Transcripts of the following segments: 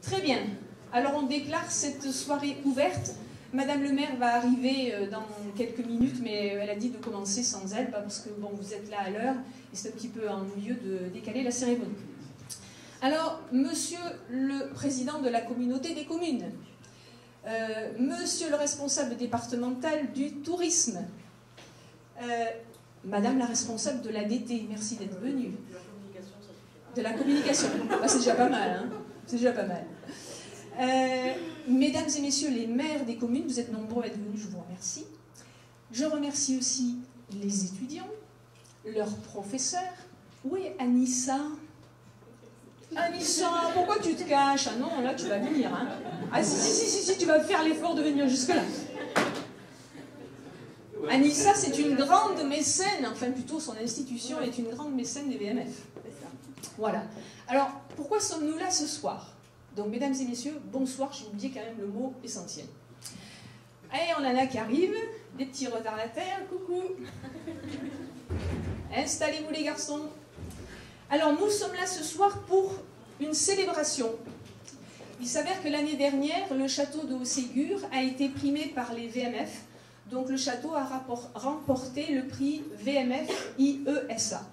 Très bien. Alors on déclare cette soirée ouverte. Madame le maire va arriver dans quelques minutes, mais elle a dit de commencer sans elle, parce que bon, vous êtes là à l'heure, et c'est un petit peu ennuyeux de décaler la cérémonie. Alors, monsieur le président de la communauté des communes, monsieur le responsable départemental du tourisme, madame la responsable de l'ADT, merci d'être venue. De la communication, ah, c'est déjà pas mal, hein, c'est déjà pas mal. Mesdames et messieurs les maires des communes, vous êtes nombreux à être venus, je vous remercie. Je remercie aussi les étudiants, leurs professeurs. Où est Anissa? Anissa, pourquoi tu te caches? Ah non, là tu vas venir. Hein. Ah si, tu vas faire l'effort de venir jusque-là. Anissa, c'est une grande mécène, enfin plutôt son institution est une grande mécène des VMF. Voilà. Alors, pourquoi sommes-nous là ce soir? Donc, mesdames et messieurs, bonsoir, j'ai oublié quand même le mot essentiel. Allez, on en a qui arrivent, des petits retardataires, coucou. Installez-vous les garçons. Alors, nous sommes là ce soir pour une célébration. Il s'avère que l'année dernière, le château de Haut-Ségur a été primé par les VMF. Donc, le château a remporté le prix VMF IESA.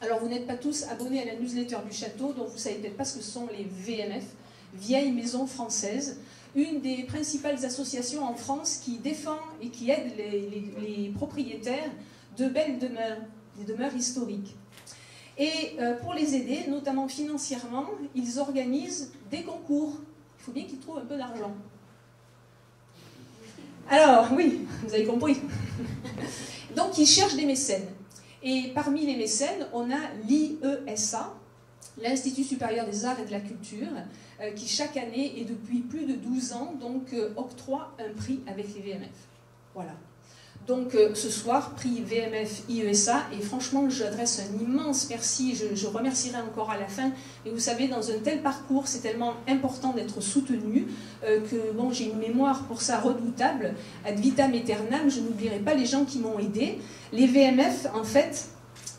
Alors, vous n'êtes pas tous abonnés à la newsletter du château, donc vous ne savez peut-être pas ce que sont les VMF. Vieille Maison Française, une des principales associations en France qui défend et qui aide les propriétaires de belles demeures, des demeures historiques. Et pour les aider, notamment financièrement, ils organisent des concours. Il faut bien qu'ils trouvent un peu d'argent. Alors, oui, vous avez compris. Donc, ils cherchent des mécènes. Et parmi les mécènes, on a l'IESA, l'Institut supérieur des arts et de la culture, qui chaque année et depuis plus de 12 ans donc, octroie un prix avec les VMF. Voilà. Donc ce soir, prix VMF IESA, et franchement j'adresse un immense merci, je remercierai encore à la fin, et vous savez, dans un tel parcours, c'est tellement important d'être soutenu, que bon, j'ai une mémoire pour ça redoutable, ad vitam aeternam, je n'oublierai pas les gens qui m'ont aidé. Les VMF, en fait,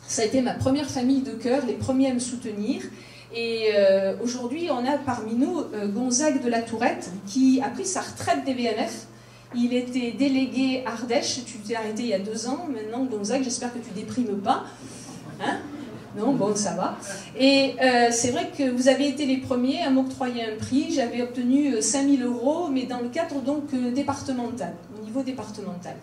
ça a été ma première famille de cœur, les premiers à me soutenir. Et aujourd'hui, on a parmi nous Gonzague de la Tourette, qui a pris sa retraite des VMF. Il était délégué Ardèche, tu t'es arrêté il y a 2 ans. Maintenant, Gonzague, j'espère que tu ne déprimes pas. Hein? Non, bon, ça va. Et c'est vrai que vous avez été les premiers à m'octroyer un prix. J'avais obtenu 5 000 €, mais dans le cadre donc départemental, au niveau départemental.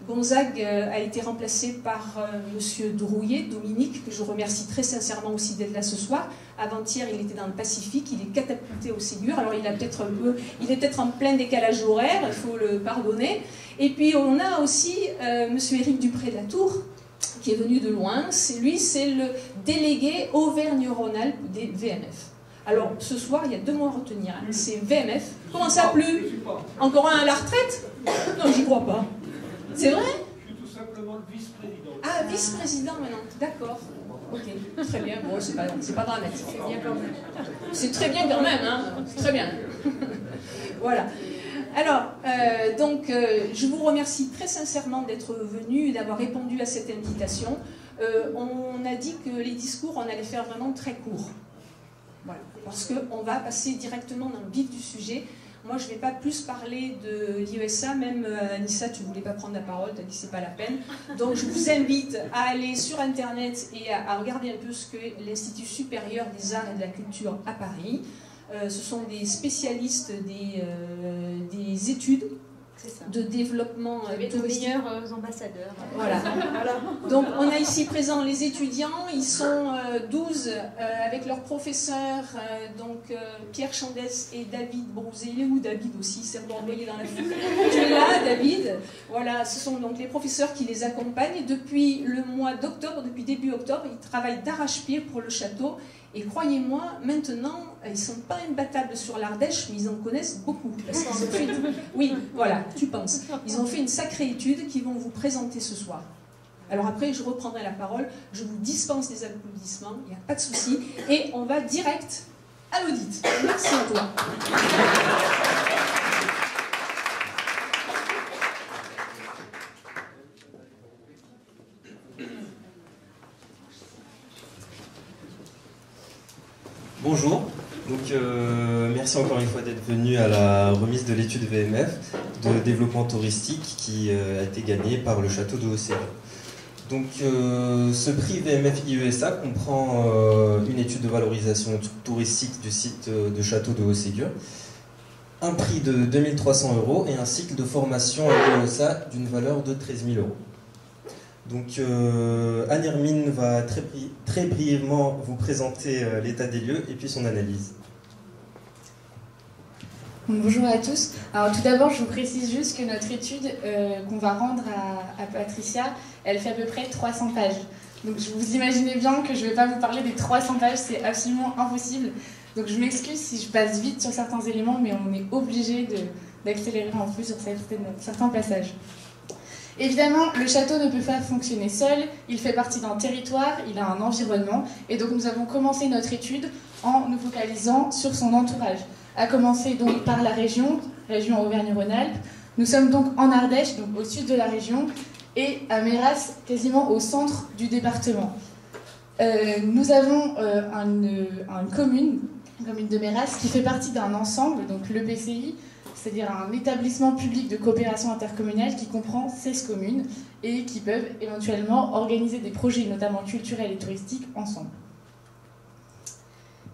Gonzague a été remplacé par monsieur Drouillet, Dominique, que je remercie très sincèrement aussi d'être là ce soir. Avant-hier, il était dans le Pacifique, il est catapulté au Ségur, alors il est peut-être en plein décalage horaire, il faut le pardonner. Et puis on a aussi monsieur Éric Dupré de la Tour, qui est venu de loin. C'est le délégué Auvergne-Rhône-Alpes des VMF. Alors ce soir, il y a 2 mots à retenir, hein. C'est VMF. Comment ça plus? Encore un à la retraite? Non, j'y crois pas. C'est vrai? Je suis tout simplement le vice-président. Ah, vice-président maintenant, d'accord. Ok, très bien, bon, c'est pas dramatique. C'est très bien quand même, hein. C'est très bien. Voilà. Alors, je vous remercie très sincèrement d'être venu et d'avoir répondu à cette invitation. On a dit que les discours, on allait faire vraiment très court. Voilà, parce qu'on va passer directement dans le vif du sujet. Moi, je ne vais pas plus parler de l'IESA, même Anissa, tu ne voulais pas prendre la parole, tu as dit c'est pas la peine. Donc, je vous invite à aller sur Internet et à regarder un peu ce que l'Institut supérieur des arts et de la culture à Paris. Ce sont des spécialistes des études de développement touristique. Nos meilleurs ambassadeurs. Voilà. Donc on a ici présents les étudiants, ils sont 12 avec leurs professeurs, Pierre Chandès et David Brouzé. Il est où David aussi? C'est envoyé dans la foule. Tu es là, David? Voilà, ce sont donc les professeurs qui les accompagnent. Depuis le mois d'octobre, depuis début octobre, ils travaillent d'arrache-pied pour le château. Et croyez-moi, maintenant, ils ne sont pas imbattables sur l'Ardèche, mais ils en connaissent beaucoup. Parce qu'ils ont fait... Oui, voilà, tu penses. Ils ont fait une sacrée étude qu'ils vont vous présenter ce soir. Alors après, je reprendrai la parole, je vous dispense des applaudissements, il n'y a pas de souci, et on va direct à l'audit. Merci à toi. Bonjour, donc merci encore une fois d'être venu à la remise de l'étude VMF de développement touristique qui a été gagnée par le château de Haut-Ségur. Donc ce prix VMF IESA comprend une étude de valorisation touristique du site de château de Haut-Ségur, un prix de 2300 € et un cycle de formation à l'IESA d'une valeur de 13 000 €. Donc Anne-Hermine va très brièvement vous présenter l'état des lieux et puis son analyse. Bonjour à tous. Alors tout d'abord, je vous précise juste que notre étude qu'on va rendre à Patricia, elle fait à peu près 300 pages. Donc vous imaginez bien que je ne vais pas vous parler des 300 pages, c'est absolument impossible. Donc je m'excuse si je passe vite sur certains éléments, mais on est obligé d'accélérer un peu sur certains passages. Évidemment, le château ne peut pas fonctionner seul, il fait partie d'un territoire, il a un environnement, et donc nous avons commencé notre étude en nous focalisant sur son entourage. À commencer donc par la région Auvergne-Rhône-Alpes. Nous sommes donc en Ardèche, donc au sud de la région, et à Meyras, quasiment au centre du département. Nous avons une commune de Meyras, qui fait partie d'un ensemble, donc l'EPCI, c'est-à-dire un établissement public de coopération intercommunale qui comprend 16 communes et qui peuvent éventuellement organiser des projets, notamment culturels et touristiques, ensemble.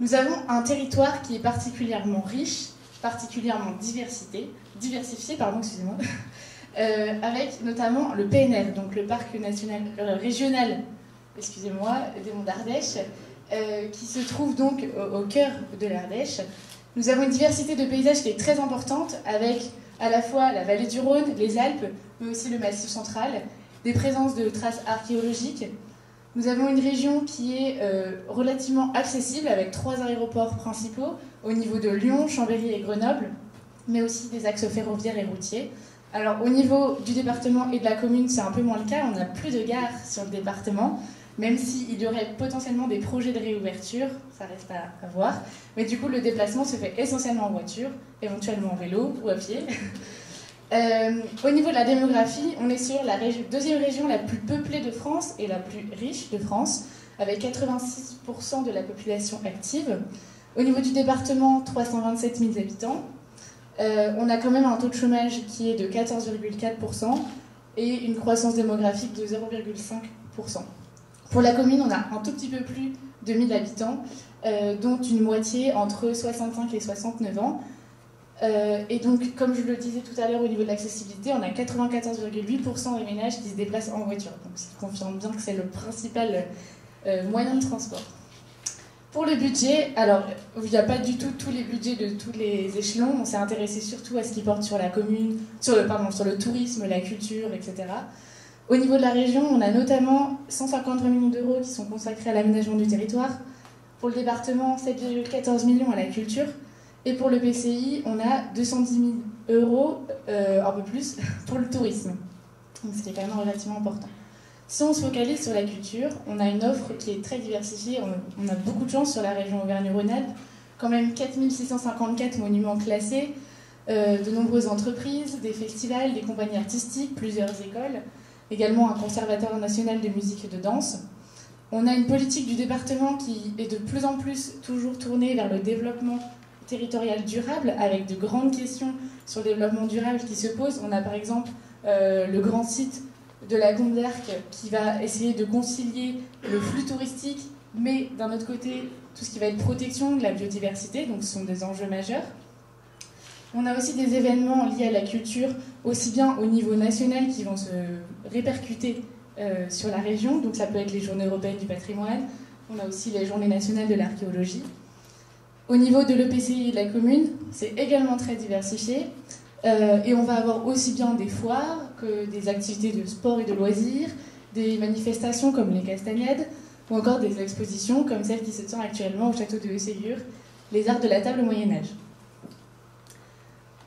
Nous avons un territoire qui est particulièrement riche, particulièrement diversifié, avec notamment le PNR, donc le parc régional des Monts d'Ardèche, qui se trouve donc au cœur de l'Ardèche. Nous avons une diversité de paysages qui est très importante, avec à la fois la vallée du Rhône, les Alpes, mais aussi le Massif central, des présences de traces archéologiques. Nous avons une région qui est relativement accessible, avec 3 aéroports principaux, au niveau de Lyon, Chambéry et Grenoble, mais aussi des axes ferroviaires et routiers. Alors au niveau du département et de la commune, c'est un peu moins le cas, on n'a plus de gares sur le département, même s'il y aurait potentiellement des projets de réouverture, ça reste à voir. Mais du coup, le déplacement se fait essentiellement en voiture, éventuellement en vélo ou à pied. Au niveau de la démographie, on est sur la deuxième région la plus peuplée de France et la plus riche de France, avec 86% de la population active. Au niveau du département, 327 000 habitants. On a quand même un taux de chômage qui est de 14,4% et une croissance démographique de 0,5%. Pour la commune, on a un tout petit peu plus de 1000 habitants, dont une moitié entre 65 et 69 ans. Et donc, comme je le disais tout à l'heure au niveau de l'accessibilité, on a 94,8% des ménages qui se déplacent en voiture. Donc ça confirme bien que c'est le principal moyen de transport. Pour le budget, alors il n'y a pas du tout tous les budgets de tous les échelons. On s'est intéressé surtout à ce qui porte sur la commune, sur le tourisme, la culture, etc. Au niveau de la région, on a notamment 153 millions d'euros qui sont consacrés à l'aménagement du territoire. Pour le département, 7,14 millions à la culture. Et pour le PCI, on a 210 000 euros, un peu plus, pour le tourisme. Donc c'était quand même relativement important. Si on se focalise sur la culture, on a une offre qui est très diversifiée. On a beaucoup de chance sur la région Auvergne-Rhône-Alpes. Quand même 4 654 monuments classés, de nombreuses entreprises, des festivals, des compagnies artistiques, plusieurs écoles, également un conservatoire national de musique et de danse. On a une politique du département qui est de plus en plus toujours tournée vers le développement territorial durable, avec de grandes questions sur le développement durable qui se posent. On a par exemple le grand site de la Combe d'Arc qui va essayer de concilier le flux touristique, mais d'un autre côté, tout ce qui va être protection de la biodiversité, donc ce sont des enjeux majeurs. On a aussi des événements liés à la culture, aussi bien au niveau national qui vont se répercuter sur la région, donc ça peut être les journées européennes du patrimoine, on a aussi les journées nationales de l'archéologie. Au niveau de l'EPCI et de la commune, c'est également très diversifié, et on va avoir aussi bien des foires que des activités de sport et de loisirs, des manifestations comme les Castagnades, ou encore des expositions comme celle qui se tient actuellement au château de Haut-Ségur, les arts de la table au Moyen-Âge.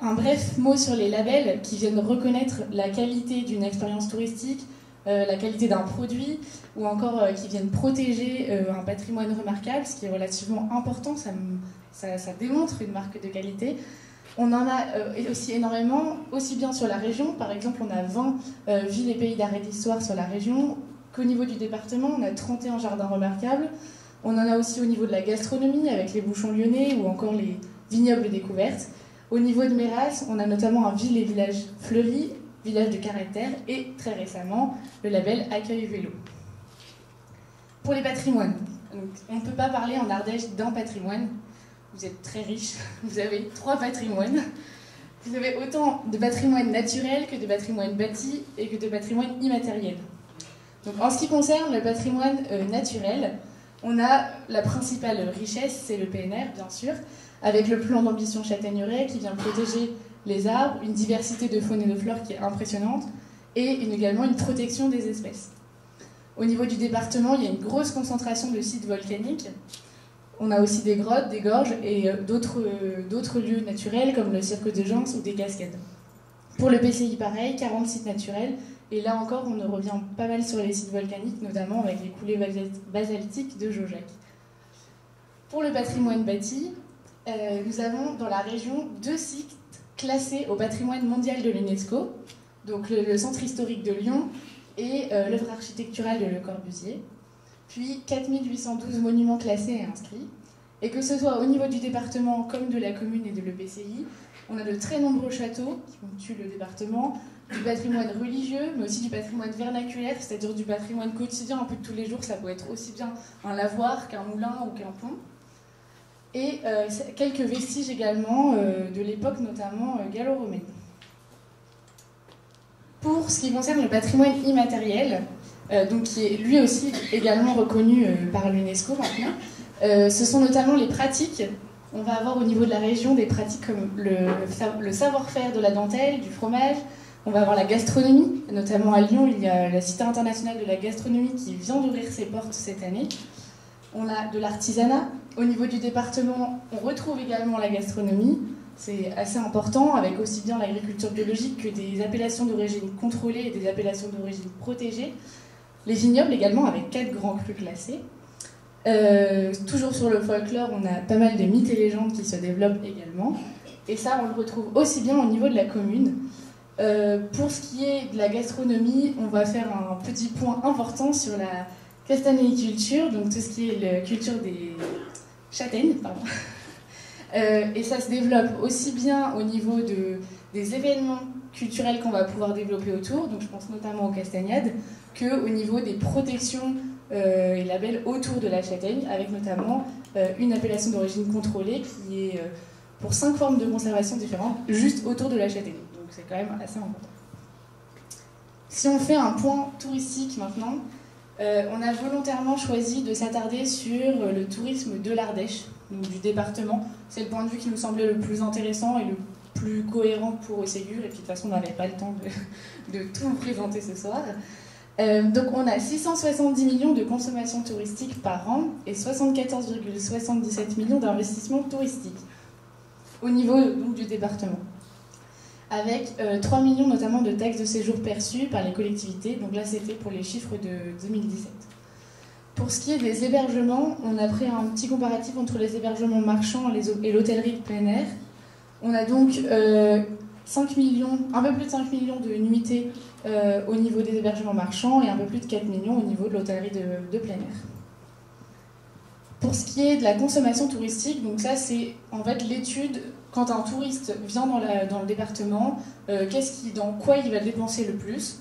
Un bref mot sur les labels qui viennent reconnaître la qualité d'une expérience touristique, la qualité d'un produit, ou encore qui viennent protéger un patrimoine remarquable, ce qui est relativement important, ça démontre une marque de qualité. On en a aussi énormément, aussi bien sur la région, par exemple on a 20 villes et pays d'art et d'histoire sur la région, qu'au niveau du département on a 31 jardins remarquables. On en a aussi au niveau de la gastronomie avec les bouchons lyonnais ou encore les vignobles découvertes. Au niveau de Méras, on a notamment un ville et village fleuri, village de caractère, et très récemment, le label Accueil Vélo. Pour les patrimoines, donc, on ne peut pas parler en Ardèche d'un patrimoine. Vous êtes très riche, vous avez 3 patrimoines. Vous avez autant de patrimoine naturel que de patrimoine bâti et que de patrimoine immatériel. Donc, en ce qui concerne le patrimoine naturel, on a la principale richesse, c'est le PNR, bien sûr, avec le plan d'ambition Châtaigneraie qui vient protéger les arbres, une diversité de faune et de flore qui est impressionnante, et également une protection des espèces. Au niveau du département, il y a une grosse concentration de sites volcaniques. On a aussi des grottes, des gorges et d'autres lieux naturels comme le cirque de Gens ou des cascades. Pour le PCI, pareil, 40 sites naturels. Et là encore, on revient pas mal sur les sites volcaniques, notamment avec les coulées basaltiques de Jaujac. Pour le patrimoine bâti, nous avons dans la région 2 sites classés au patrimoine mondial de l'UNESCO, donc le centre historique de Lyon et l'œuvre architecturale de Le Corbusier, puis 4812 monuments classés et inscrits. Et que ce soit au niveau du département comme de la commune et de l'EPCI, on a de très nombreux châteaux qui ponctuent le département, du patrimoine religieux, mais aussi du patrimoine vernaculaire, c'est-à-dire du patrimoine quotidien, un peu de tous les jours. Ça peut être aussi bien un lavoir qu'un moulin ou qu'un pont. Et quelques vestiges également de l'époque, notamment gallo-romaine. Pour ce qui concerne le patrimoine immatériel, donc qui est lui aussi également reconnu par l'UNESCO maintenant, ce sont notamment les pratiques. On va avoir au niveau de la région des pratiques comme le savoir-faire de la dentelle, du fromage. On va avoir la gastronomie, notamment à Lyon, il y a la Cité internationale de la gastronomie qui vient d'ouvrir ses portes cette année. On a de l'artisanat. Au niveau du département, on retrouve également la gastronomie. C'est assez important, avec aussi bien l'agriculture biologique que des appellations d'origine contrôlée et des appellations d'origine protégée. Les vignobles également, avec 4 grands crus classés. Toujours sur le folklore, on a pas mal de mythes et légendes qui se développent également. Et ça, on le retrouve aussi bien au niveau de la commune. Pour ce qui est de la gastronomie, on va faire un petit point important sur la castanéiculture, donc tout ce qui est la culture des châtaignes, pardon. Et ça se développe aussi bien au niveau des événements culturels qu'on va pouvoir développer autour, donc je pense notamment aux castagnades, qu'au niveau des protections et labels autour de la châtaigne, avec notamment une appellation d'origine contrôlée qui est pour 5 formes de conservation différentes, juste autour de la châtaigne. Donc c'est quand même assez important. Si on fait un point touristique maintenant, on a volontairement choisi de s'attarder sur le tourisme de l'Ardèche, donc du département. C'est le point de vue qui nous semblait le plus intéressant et le plus cohérent pour Osségur, et puis de toute façon on n'avait pas le temps de tout vous présenter ce soir. Donc on a 670 millions de consommation touristique par an et 74,77 millions d'investissements touristiques au niveau donc, du département. Avec 3 millions notamment de taxes de séjour perçues par les collectivités. Donc là, c'était pour les chiffres de 2017. Pour ce qui est des hébergements, on a pris un petit comparatif entre les hébergements marchands et l'hôtellerie de plein air. On a donc 5 millions, un peu plus de 5 millions de nuitées au niveau des hébergements marchands et un peu plus de 4 millions au niveau de l'hôtellerie de plein air. Pour ce qui est de la consommation touristique, donc ça c'est en fait l'étude quand un touriste vient dans le département, dans quoi il va dépenser le plus.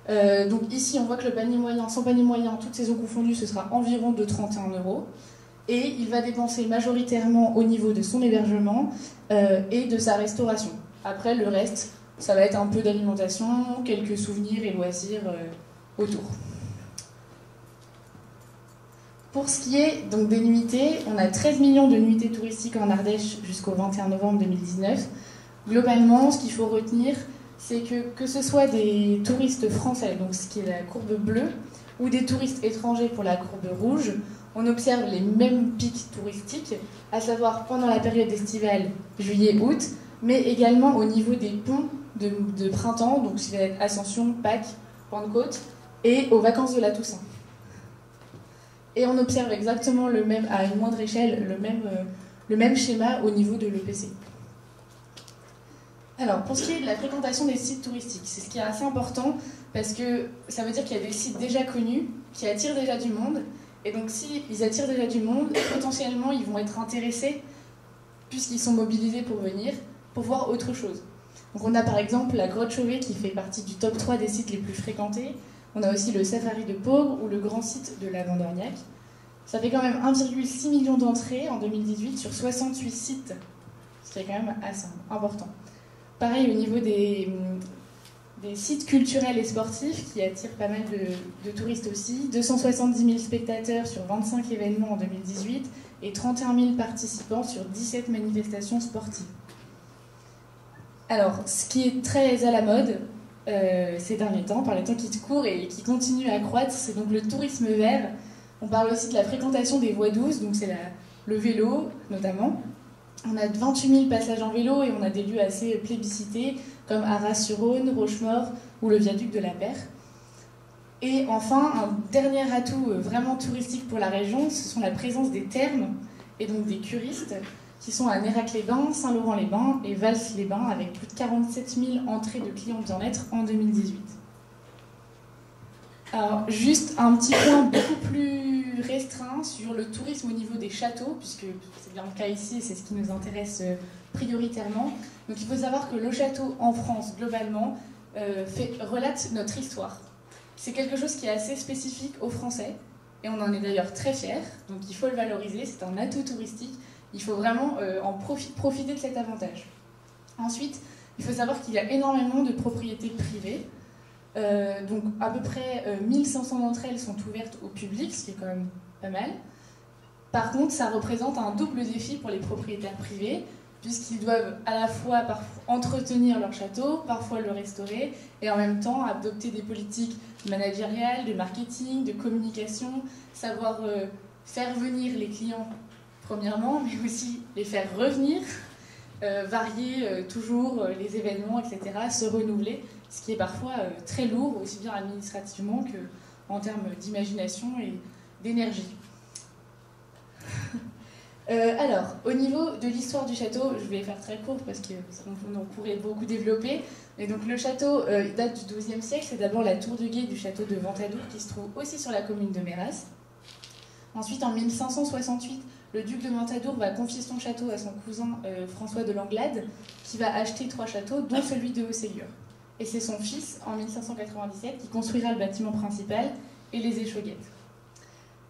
Donc ici on voit que le panier moyen, son panier moyen, toutes saisons confondues, ce sera environ de 31 €. Et il va dépenser majoritairement au niveau de son hébergement et de sa restauration. Après le reste, ça va être un peu d'alimentation, quelques souvenirs et loisirs autour. Pour ce qui est donc des nuitées, on a 13 millions de nuitées touristiques en Ardèche jusqu'au 21 novembre 2019. Globalement, ce qu'il faut retenir, c'est que ce soit des touristes français, donc ce qui est la courbe bleue, ou des touristes étrangers pour la courbe rouge, on observe les mêmes pics touristiques, à savoir pendant la période estivale, juillet-août, mais également au niveau des ponts de printemps, donc ce qui va être Ascension, Pâques, Pentecôte, et aux vacances de la Toussaint. Et on observe exactement le même, à une moindre échelle, le même schéma au niveau de l'EPC. Alors, pour ce qui est de la fréquentation des sites touristiques, c'est ce qui est assez important, parce que ça veut dire qu'il y a des sites déjà connus, qui attirent déjà du monde, et donc s'ils attirent déjà du monde, potentiellement ils vont être intéressés puisqu'ils sont mobilisés pour venir, pour voir autre chose. Donc on a par exemple la grotte Chauvet qui fait partie du top 3 des sites les plus fréquentés. On a aussi le safari de Peaugres ou le grand site de la Vendorniac. Ça fait quand même 1,6 million d'entrées en 2018 sur 68 sites, ce qui est quand même assez important. Pareil au niveau des sites culturels et sportifs qui attirent pas mal de touristes aussi. 270 000 spectateurs sur 25 événements en 2018 et 31 000 participants sur 17 manifestations sportives. Alors, ce qui est très à la mode ces derniers temps, par les temps qui courent et qui continue à croître, c'est donc le tourisme vert. On parle aussi de la fréquentation des voies douces, donc c'est le vélo notamment. On a 28 000 passages en vélo et on a des lieux assez plébiscités comme Arras-sur-Rhône, Rochemaure ou le viaduc de la Paire. Et enfin, un dernier atout vraiment touristique pour la région, ce sont la présence des thermes et donc des curistes qui sont à Nérac-les-Bains, Saint-Laurent-les-Bains et Vals-les-Bains avec plus de 47 000 entrées de clients bien-être en 2018. Alors, juste un petit point beaucoup plus restreint sur le tourisme au niveau des châteaux, puisque c'est bien le cas ici et c'est ce qui nous intéresse prioritairement. Donc il faut savoir que le château en France, globalement, relate notre histoire. C'est quelque chose qui est assez spécifique aux Français, et on en est d'ailleurs très fiers, donc il faut le valoriser, c'est un atout touristique, il faut vraiment profiter de cet avantage. Ensuite, il faut savoir qu'il y a énormément de propriétés privées, donc à peu près 1500 d'entre elles sont ouvertes au public, ce qui est quand même pas mal. Par contre, ça représente un double défi pour les propriétaires privés, puisqu'ils doivent à la fois entretenir leur château, parfois le restaurer, et en même temps adopter des politiques managériales, de marketing, de communication, savoir faire venir les clients premièrement, mais aussi les faire revenir, varier toujours les événements, etc., se renouveler, ce qui est parfois très lourd, aussi bien administrativement qu'en termes d'imagination et d'énergie. Alors, au niveau de l'histoire du château, je vais faire très court parce qu'on pourrait beaucoup développer. Et donc, le château date du XIIe siècle. C'est d'abord la tour de guet du château de Ventadour qui se trouve aussi sur la commune de Méras. Ensuite, en 1568, le duc de Ventadour va confier son château à son cousin François de Langlade, qui va acheter 3 châteaux, dont celui de Haut-Ségur. Et c'est son fils, en 1597, qui construira le bâtiment principal et les échauguettes.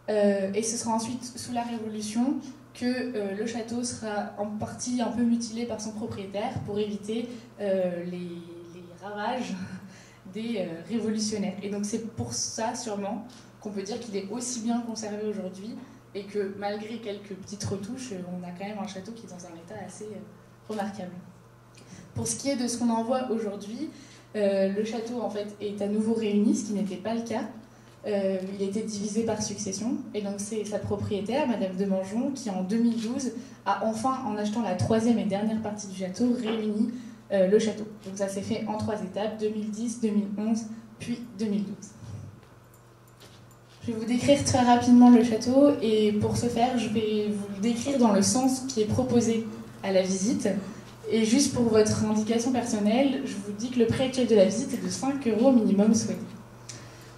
Et ce sera ensuite, sous la Révolution, que le château sera en partie un peu mutilé par son propriétaire pour éviter les ravages des révolutionnaires. Et donc c'est pour ça, sûrement, qu'on peut dire qu'il est aussi bien conservé aujourd'hui et que malgré quelques petites retouches, on a quand même un château qui est dans un état assez remarquable. Pour ce qui est de ce qu'on en voit aujourd'hui, le château en fait est à nouveau réuni, ce qui n'était pas le cas. Il était divisé par succession, et donc c'est sa propriétaire, Madame de Mangeon, qui en 2012 a enfin, en achetant la 3e et dernière partie du château, réuni le château. Donc ça s'est fait en 3 étapes, 2010, 2011, puis 2012. Je vais vous décrire très rapidement le château, et pour ce faire, je vais vous le décrire dans le sens qui est proposé à la visite. Et juste pour votre indication personnelle, je vous dis que le prix actuel de la visite est de 5 € minimum souhaité.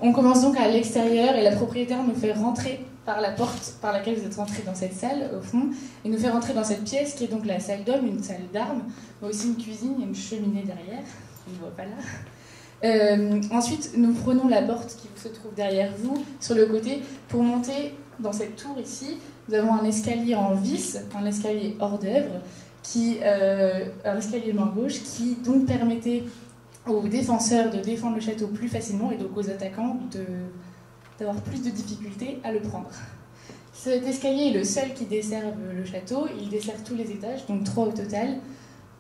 On commence donc à l'extérieur et la propriétaire nous fait rentrer par la porte par laquelle vous êtes rentré dans cette salle, au fond, et nous fait rentrer dans cette pièce qui est donc la salle d'homme, une salle d'armes, mais aussi une cuisine et une cheminée derrière, on ne voit pas là. Ensuite, nous prenons la porte qui se trouve derrière vous, sur le côté, pour monter dans cette tour ici. Nous avons un escalier en vis, un escalier hors d'œuvre, un escalier main gauche, qui donc permettait aux défenseurs de défendre le château plus facilement et donc aux attaquants d'avoir plus de difficultés à le prendre. Cet escalier est le seul qui desserve le château, il dessert tous les étages, donc 3 au total.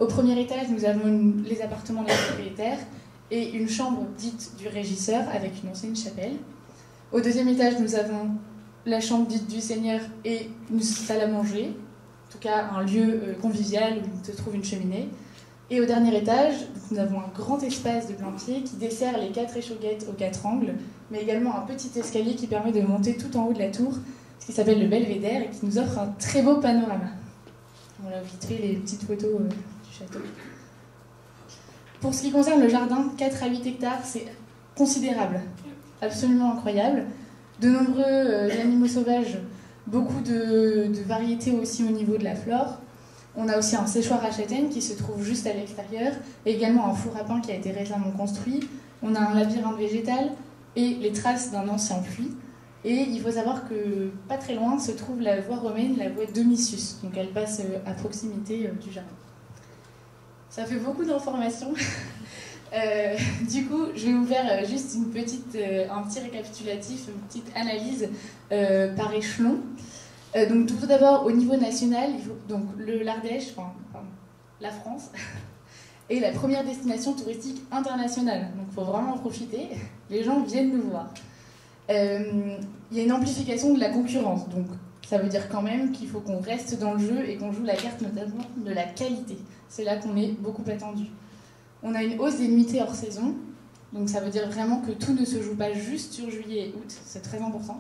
Au premier étage, nous avons les appartements des propriétaires et une chambre dite du régisseur avec une ancienne chapelle. Au deuxième étage, nous avons la chambre dite du seigneur et une salle à manger, en tout cas un lieu convivial où se trouve une cheminée. Et au dernier étage, nous avons un grand espace de plain-pied qui dessert les 4 échauguettes aux 4 angles, mais également un petit escalier qui permet de monter tout en haut de la tour, ce qui s'appelle le belvédère et qui nous offre un très beau panorama. Voilà vite fait les petites photos du château. Pour ce qui concerne le jardin, 4 à 8 hectares, c'est considérable, absolument incroyable. De nombreux animaux sauvages, beaucoup de variétés aussi au niveau de la flore. On a aussi un séchoir à châtaignes qui se trouve juste à l'extérieur, et également un four à pain qui a été récemment construit. On a un labyrinthe végétal et les traces d'un ancien puits. Et il faut savoir que pas très loin se trouve la voie romaine, la voie Domitius. Donc elle passe à proximité du jardin. Ça fait beaucoup d'informations. Du coup, je vais vous faire juste un petit récapitulatif, une petite analyse par échelon. Donc tout d'abord, au niveau national, donc l'Ardèche, la France, est la première destination touristique internationale. Donc il faut vraiment en profiter. Les gens viennent nous voir. Il y a une amplification de la concurrence. Donc ça veut dire quand même qu'il faut qu'on reste dans le jeu et qu'on joue la carte notamment de la qualité. C'est là qu'on est beaucoup attendu. On a une hausse des nuitées hors saison. Donc ça veut dire vraiment que tout ne se joue pas juste sur juillet et août. C'est très important.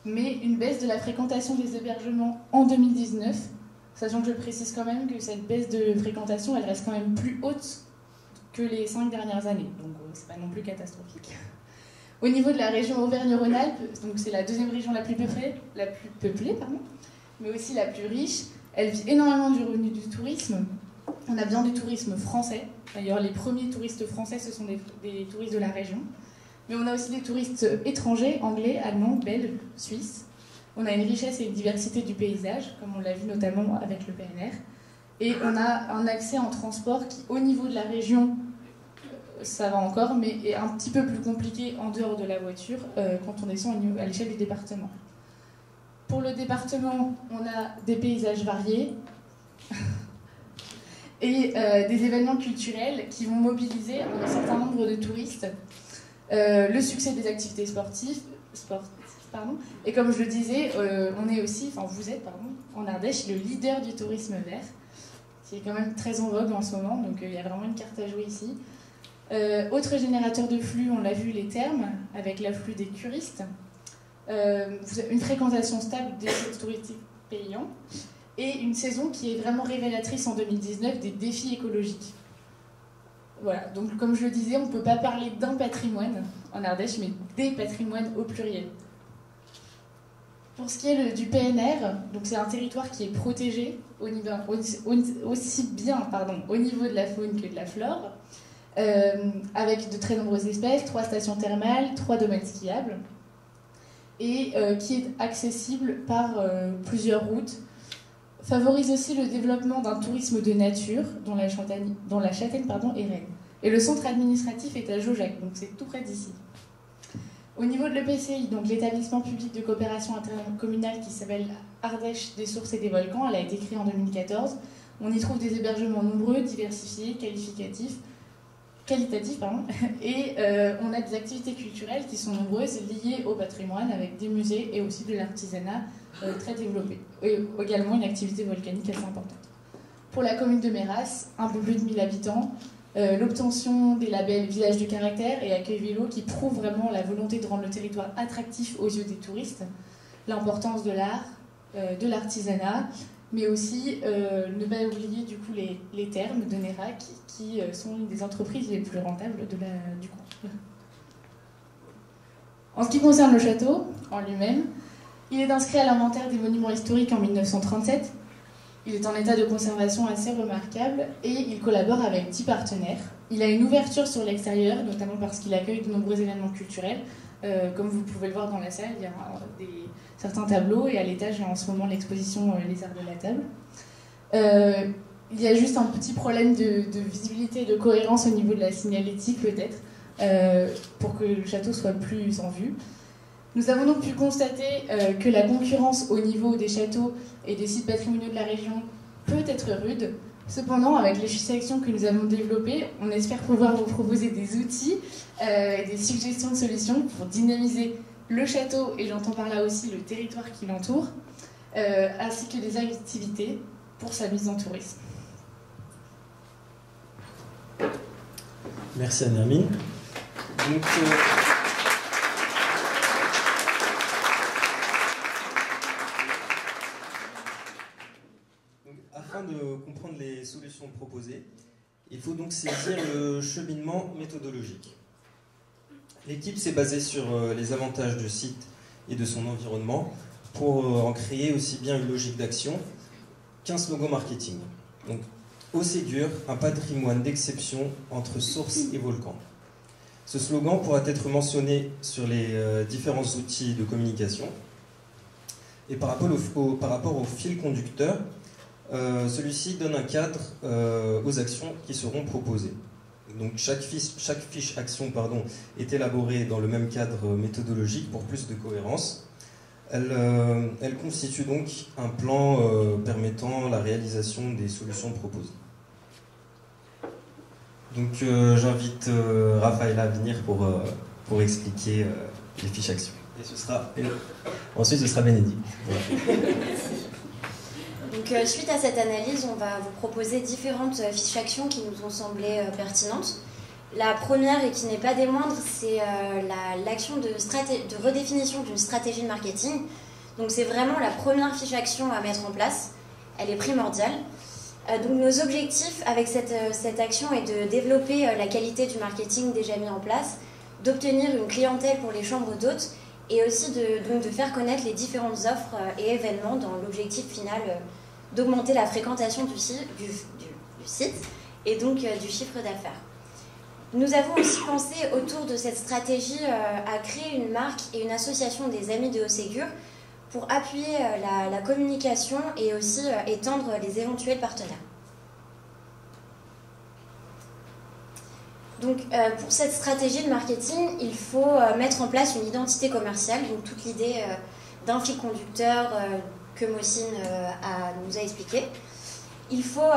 Mais une baisse de la fréquentation des hébergements en 2019, sachant que je précise quand même que cette baisse de fréquentation, elle reste quand même plus haute que les 5 dernières années, donc c'est pas non plus catastrophique. Au niveau de la région Auvergne-Rhône-Alpes, donc c'est la deuxième région la plus peuplée, mais aussi la plus riche, elle vit énormément du revenu du tourisme. On a bien du tourisme français, d'ailleurs les premiers touristes français ce sont des touristes de la région. Mais on a aussi des touristes étrangers, anglais, allemands, belges, suisses. On a une richesse et une diversité du paysage, comme on l'a vu notamment avec le PNR. Et on a un accès en transport qui, au niveau de la région, ça va encore, mais est un petit peu plus compliqué en dehors de la voiture quand on descend à l'échelle du département. Pour le département, on a des paysages variés et des événements culturels qui vont mobiliser un certain nombre de touristes. Le succès des activités sportives, et comme je le disais, on est aussi, vous êtes en Ardèche le leader du tourisme vert, qui est quand même très en vogue en ce moment, donc il y a vraiment une carte à jouer ici. Autre générateur de flux, on l'a vu, les thermes, avec l'afflux des curistes, une fréquentation stable des sites touristiques payants, et une saison qui est vraiment révélatrice en 2019 des défis écologiques. Voilà, donc comme je le disais, on ne peut pas parler d'un patrimoine en Ardèche, mais des patrimoines au pluriel. Pour ce qui est du PNR, donc c'est un territoire qui est protégé aussi bien au niveau de la faune que de la flore, avec de très nombreuses espèces, 3 stations thermales, 3 domaines skiables, et qui est accessible par plusieurs routes. Favorise aussi le développement d'un tourisme de nature dont la châtaigne est reine. Et le centre administratif est à Jaujac, donc c'est tout près d'ici. Au niveau de l'EPCI, donc l'établissement public de coopération intercommunale qui s'appelle Ardèche des Sources et des Volcans, elle a été créée en 2014. On y trouve des hébergements nombreux, diversifiés, qualitatifs, et on a des activités culturelles qui sont nombreuses liées au patrimoine avec des musées et aussi de l'artisanat très développé. Et également une activité volcanique assez importante. Pour la commune de Méras, un peu plus de 1000 habitants, l'obtention des labels Village du caractère et Accueil Vélo qui prouvent vraiment la volonté de rendre le territoire attractif aux yeux des touristes, l'importance de l'art, de l'artisanat, mais aussi ne pas oublier du coup les thermes de Nérac qui sont une des entreprises les plus rentables du coin. En ce qui concerne le château en lui-même, il est inscrit à l'inventaire des monuments historiques en 1937. Il est en état de conservation assez remarquable et il collabore avec 10 partenaires. Il a une ouverture sur l'extérieur, notamment parce qu'il accueille de nombreux événements culturels. Comme vous pouvez le voir dans la salle, il y a certains tableaux et à l'étage, il y a en ce moment l'exposition Les Arts de la Table. Il y a juste un petit problème de visibilité et de cohérence au niveau de la signalétique peut-être, pour que le château soit plus en vue. Nous avons donc pu constater que la concurrence au niveau des châteaux et des sites patrimoniaux de la région peut être rude. Cependant, avec les sections que nous avons développées, on espère pouvoir vous proposer des outils, des suggestions de solutions pour dynamiser le château, et j'entends par là aussi le territoire qui l'entoure, ainsi que des activités pour sa mise en tourisme. Merci Anne-Hermine. Donc, afin de comprendre les solutions proposées, il faut donc saisir le cheminement méthodologique. L'équipe s'est basée sur les avantages du site et de son environnement pour en créer aussi bien une logique d'action qu'un slogan marketing. Donc, au Ségur, un patrimoine d'exception entre source et volcan. Ce slogan pourra être mentionné sur les différents outils de communication. Et par rapport au fil conducteur, celui-ci donne un cadre aux actions qui seront proposées. Donc chaque fiche action est élaborée dans le même cadre méthodologique pour plus de cohérence. Elle constitue donc un plan permettant la réalisation des solutions proposées. Donc j'invite Raphaël à venir pour expliquer les fiches actions. Ensuite ce sera Bénédicte. Voilà. Donc, suite à cette analyse, on va vous proposer différentes fiches actions qui nous ont semblé pertinentes. La première, et qui n'est pas des moindres, c'est l'action de redéfinition d'une stratégie de marketing. Donc c'est vraiment la première fiche action à mettre en place. Elle est primordiale. Donc nos objectifs avec cette action est de développer la qualité du marketing déjà mis en place, d'obtenir une clientèle pour les chambres d'hôtes et aussi de faire connaître les différentes offres et événements dans l'objectif final d'augmenter la fréquentation du site et donc du chiffre d'affaires. Nous avons aussi pensé autour de cette stratégie à créer une marque et une association des amis de Haut-Ségur pour appuyer la communication et aussi étendre les éventuels partenaires. Donc, pour cette stratégie de marketing, il faut mettre en place une identité commerciale, donc toute l'idée d'un fil conducteur que Mohsin nous a expliqué. Il faut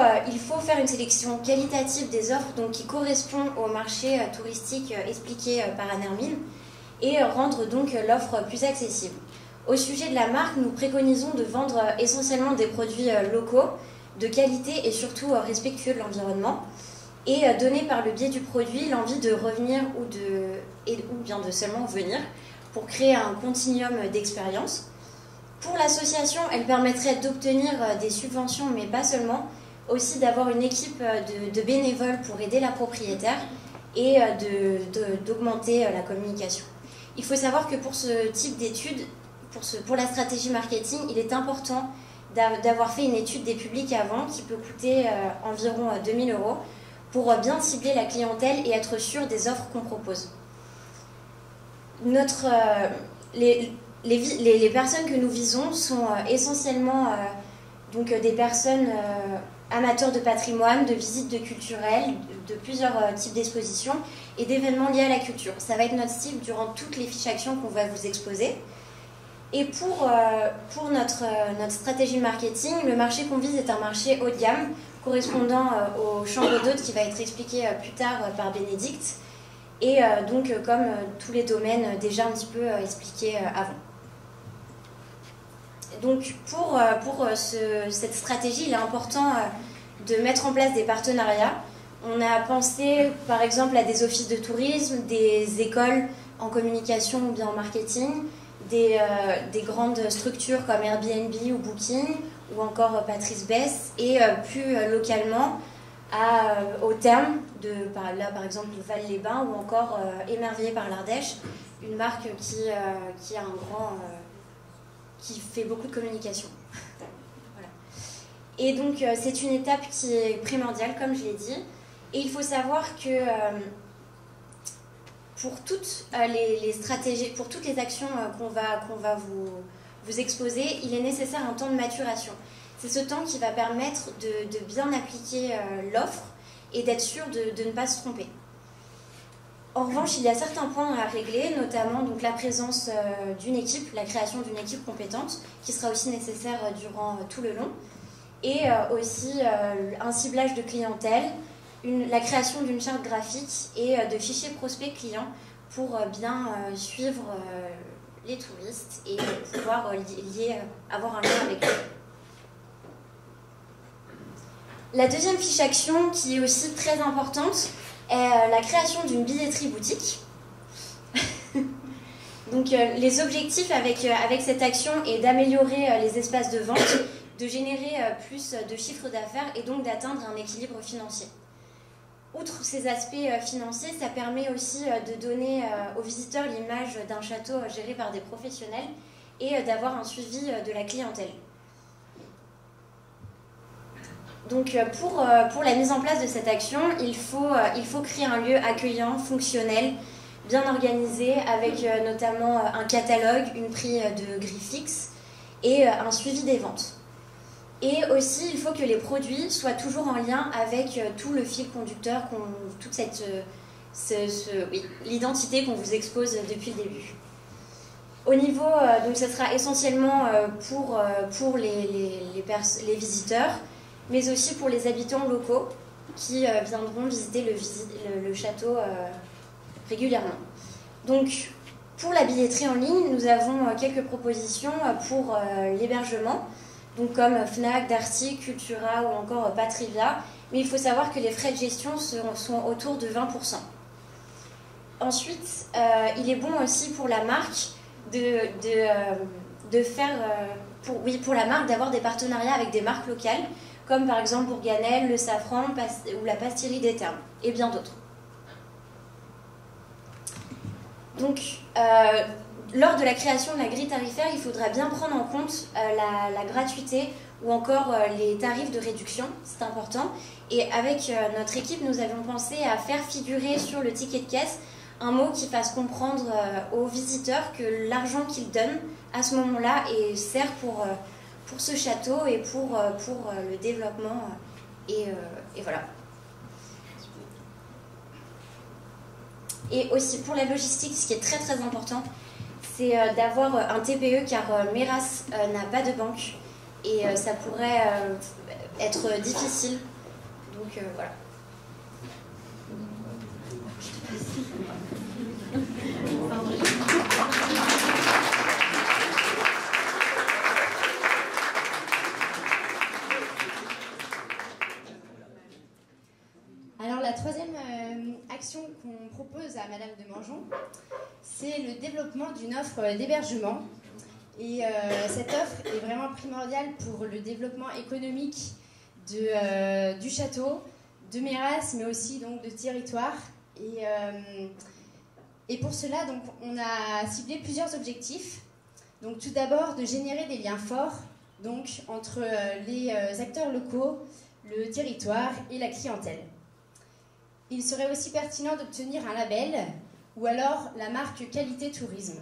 faire une sélection qualitative des offres donc, qui correspond au marché touristique expliqué par Anne Hermine et rendre donc l'offre plus accessible. Au sujet de la marque, nous préconisons de vendre essentiellement des produits locaux, de qualité et surtout respectueux de l'environnement, et donner par le biais du produit l'envie de revenir ou bien de seulement venir pour créer un continuum d'expérience. Pour l'association, elle permettrait d'obtenir des subventions, mais pas seulement, aussi d'avoir une équipe de bénévoles pour aider la propriétaire et d'augmenter la communication. Il faut savoir que pour ce type d'études, pour la stratégie marketing, il est important d'avoir fait une étude des publics avant qui peut coûter environ 2 000 € pour bien cibler la clientèle et être sûr des offres qu'on propose. Les personnes que nous visons sont essentiellement donc des personnes amateurs de patrimoine, de visites de culturelles, de plusieurs types d'expositions et d'événements liés à la culture. Ça va être notre cible durant toutes les fiches actions qu'on va vous exposer. Et pour notre stratégie marketing, le marché qu'on vise est un marché haut de gamme, correspondant aux chambres d'hôtes qui va être expliqué plus tard par Bénédicte, et donc comme tous les domaines déjà un petit peu expliqués avant. Donc pour cette stratégie, il est important de mettre en place des partenariats. On a pensé par exemple à des offices de tourisme, des écoles en communication ou bien en marketing, des grandes structures comme Airbnb ou Booking, ou encore Patrice Besse, et plus localement au terme là par exemple Val-les-Bains ou encore Émerveillé par l'Ardèche, une marque qui fait beaucoup de communication. Voilà. Et donc c'est une étape qui est primordiale comme je l'ai dit, et il faut savoir que pour toutes les stratégies, pour toutes les actions qu'on va vous exposer, il est nécessaire un temps de maturation. C'est ce temps qui va permettre de bien appliquer l'offre et d'être sûr de ne pas se tromper. En revanche, il y a certains points à régler, notamment donc, la présence d'une équipe, la création d'une équipe compétente, qui sera aussi nécessaire durant tout le long, et aussi un ciblage de clientèle, la création d'une charte graphique et de fichiers prospects clients pour bien suivre les touristes et pouvoir avoir un lien avec eux. La deuxième fiche action, qui est aussi très importante, est la création d'une billetterie boutique. Donc les objectifs avec cette action est d'améliorer les espaces de vente, de générer plus de chiffre d'affaires et donc d'atteindre un équilibre financier. Outre ces aspects financiers, ça permet aussi de donner aux visiteurs l'image d'un château géré par des professionnels et d'avoir un suivi de la clientèle. Donc pour la mise en place de cette action, il faut créer un lieu accueillant, fonctionnel, bien organisé, avec notamment un catalogue, une prix de grille fixe et un suivi des ventes. Et aussi, il faut que les produits soient toujours en lien avec tout le fil conducteur, toute l'identité qu'on vous expose depuis le début. Au niveau, donc ce sera essentiellement pour les visiteurs, mais aussi pour les habitants locaux qui viendront visiter le château régulièrement. Donc, pour la billetterie en ligne, nous avons quelques propositions pour l'hébergement, donc comme Fnac, Darty, Cultura ou encore Patrivia, mais il faut savoir que les frais de gestion sont autour de 20%. Ensuite, il est bon aussi pour la marque pour la marque d'avoir des partenariats avec des marques locales, comme par exemple Bourganel, le Safran ou la Pastillerie des Thermes, et bien d'autres. Donc, lors de la création de la grille tarifaire, il faudra bien prendre en compte la gratuité ou encore les tarifs de réduction, c'est important. Et avec notre équipe, nous avions pensé à faire figurer sur le ticket de caisse un mot qui fasse comprendre aux visiteurs que l'argent qu'ils donnent à ce moment-là sert pour ce château et pour le développement. Et voilà. Et aussi pour la logistique, ce qui est très très important, c'est d'avoir un TPE car Meras n'a pas de banque et ça pourrait être difficile. Donc voilà. Alors la troisième action qu'on propose à Madame de Mangeon, c'est le développement d'une offre d'hébergement. Et cette offre est vraiment primordiale pour le développement économique du château, de Meras, mais aussi donc, de territoire. Et pour cela, donc, on a ciblé plusieurs objectifs. Donc, tout d'abord, de générer des liens forts donc, entre les acteurs locaux, le territoire et la clientèle. Il serait aussi pertinent d'obtenir un label ou alors la marque Qualité Tourisme.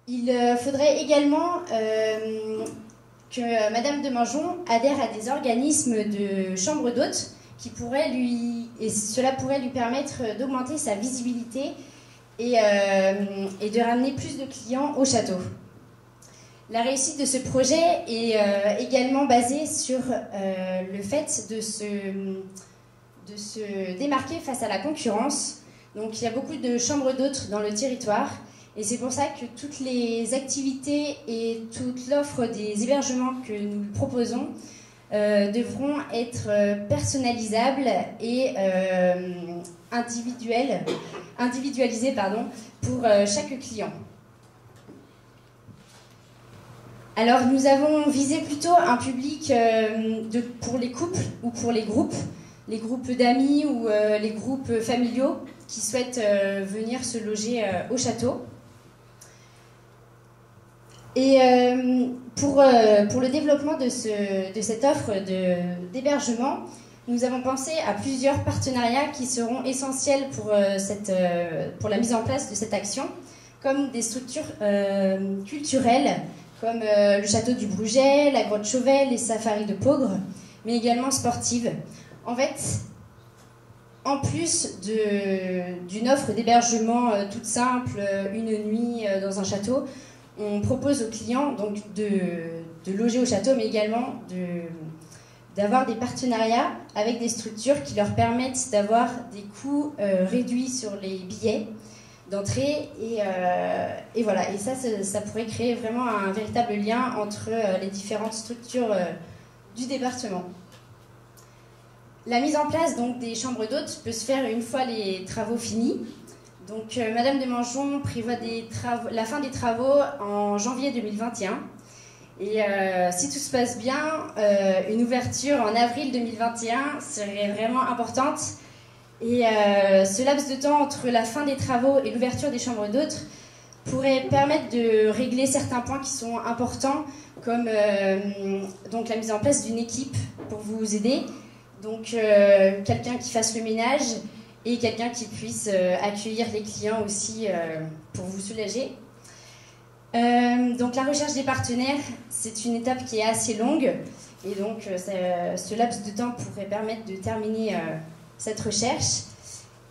Il faudrait également que Madame de Mangeon adhère à des organismes de chambre d'hôtes et cela pourrait lui permettre d'augmenter sa visibilité et de ramener plus de clients au château. La réussite de ce projet est également basée sur le fait de se démarquer face à la concurrence. Donc il y a beaucoup de chambres d'hôtes dans le territoire et c'est pour ça que toutes les activités et toute l'offre des hébergements que nous proposons devront être personnalisables et individualisées pour chaque client. Alors nous avons visé plutôt un public pour les couples ou pour les groupes d'amis ou les groupes familiaux qui souhaitent venir se loger au château. Et pour le développement de cette offre d'hébergement, nous avons pensé à plusieurs partenariats qui seront essentiels pour la mise en place de cette action, comme des structures culturelles, comme le château du Bruget, la grotte Chauvel, les safaris de Peaugres, mais également sportives. En fait, en plus d'une offre d'hébergement toute simple, une nuit dans un château, on propose aux clients donc de loger au château, mais également d'avoir des partenariats avec des structures qui leur permettent d'avoir des coûts réduits sur les billets d'entrée. Et voilà, et ça pourrait créer vraiment un véritable lien entre les différentes structures du département. La mise en place donc, des chambres d'hôtes peut se faire une fois les travaux finis. Donc, Madame de Mangeon prévoit la fin des travaux en janvier 2021. Et si tout se passe bien, une ouverture en avril 2021 serait vraiment importante. Et ce laps de temps entre la fin des travaux et l'ouverture des chambres d'hôtes pourrait permettre de régler certains points qui sont importants, comme donc la mise en place d'une équipe pour vous aider, donc quelqu'un qui fasse le ménage et quelqu'un qui puisse accueillir les clients aussi pour vous soulager. Donc la recherche des partenaires, c'est une étape qui est assez longue, et donc ce laps de temps pourrait permettre de terminer cette recherche